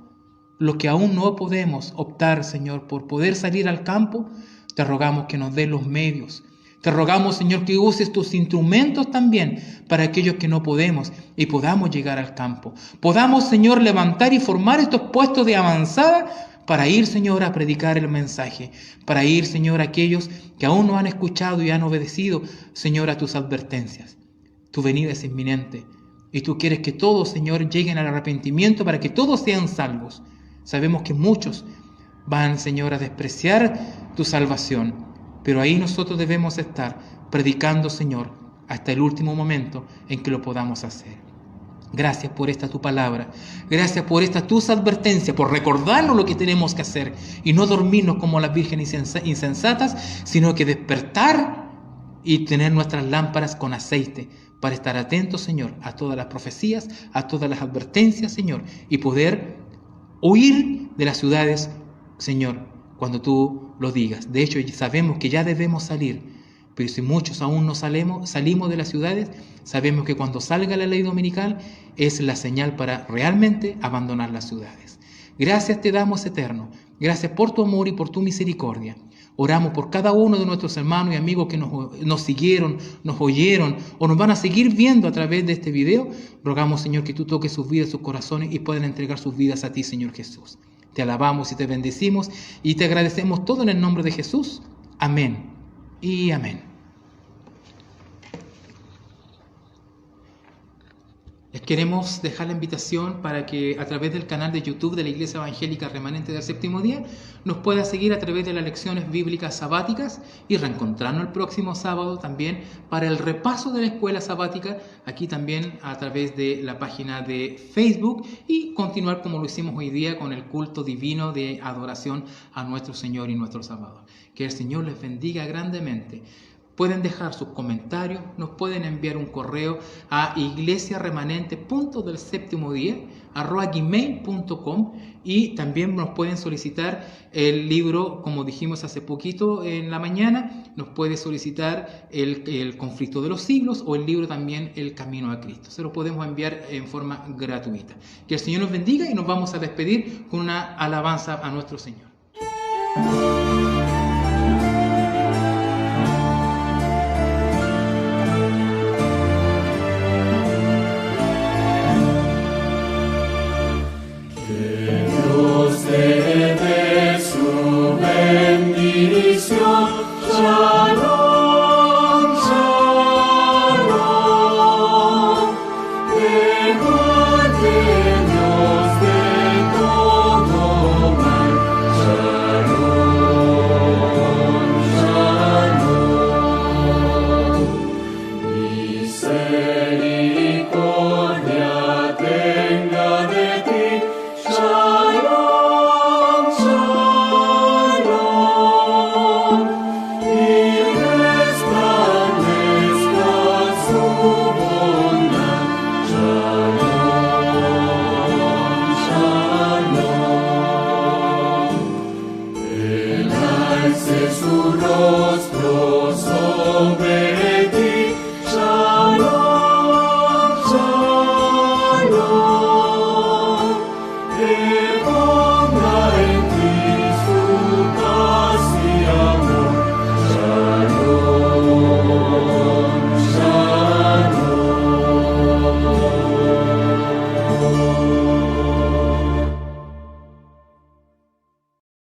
Lo que aún no podemos optar, Señor, por poder salir al campo, te rogamos que nos des los medios. Te rogamos, Señor, que uses tus instrumentos también para aquellos que no podemos y podamos llegar al campo. Podamos, Señor, levantar y formar estos puestos de avanzada para ir, Señor, a predicar el mensaje. Para ir, Señor, a aquellos que aún no han escuchado y han obedecido, Señor, a tus advertencias. Tu venida es inminente y tú quieres que todos, Señor, lleguen al arrepentimiento para que todos sean salvos. Sabemos que muchos van, Señor, a despreciar tu salvación, pero ahí nosotros debemos estar predicando, Señor, hasta el último momento en que lo podamos hacer. Gracias por esta tu palabra, gracias por esta tus advertencias, por recordarnos lo que tenemos que hacer y no dormirnos como las vírgenes insensatas, sino que despertar y tener nuestras lámparas con aceite para estar atentos, Señor, a todas las profecías, a todas las advertencias, Señor, y poder huir de las ciudades, Señor, cuando tú lo digas. De hecho, sabemos que ya debemos salir, pero si muchos aún no salimos de las ciudades, sabemos que cuando salga la ley dominical es la señal para realmente abandonar las ciudades. Gracias te damos, Eterno. Gracias por tu amor y por tu misericordia. Oramos por cada uno de nuestros hermanos y amigos que nos siguieron, nos oyeron o nos van a seguir viendo a través de este video. Rogamos, Señor, que tú toques sus vidas, sus corazones y puedan entregar sus vidas a ti, Señor Jesús. Te alabamos y te bendecimos y te agradecemos todo en el nombre de Jesús. Amén y amén. Les queremos dejar la invitación para que a través del canal de YouTube de la Iglesia Evangélica Remanente del Séptimo Día nos pueda seguir a través de las lecciones bíblicas sabáticas y reencontrarnos el próximo sábado también para el repaso de la escuela sabática, aquí también a través de la página de Facebook y continuar como lo hicimos hoy día con el culto divino de adoración a nuestro Señor y nuestro Salvador. Que el Señor les bendiga grandemente. Pueden dejar sus comentarios, nos pueden enviar un correo a iglesiaremanente.del-séptimo-día@gmail.com y también nos pueden solicitar el libro, como dijimos hace poquito en la mañana, nos puede solicitar el Conflicto de los Siglos o el libro también El Camino a Cristo. Se lo podemos enviar en forma gratuita. Que el Señor nos bendiga y nos vamos a despedir con una alabanza a nuestro Señor.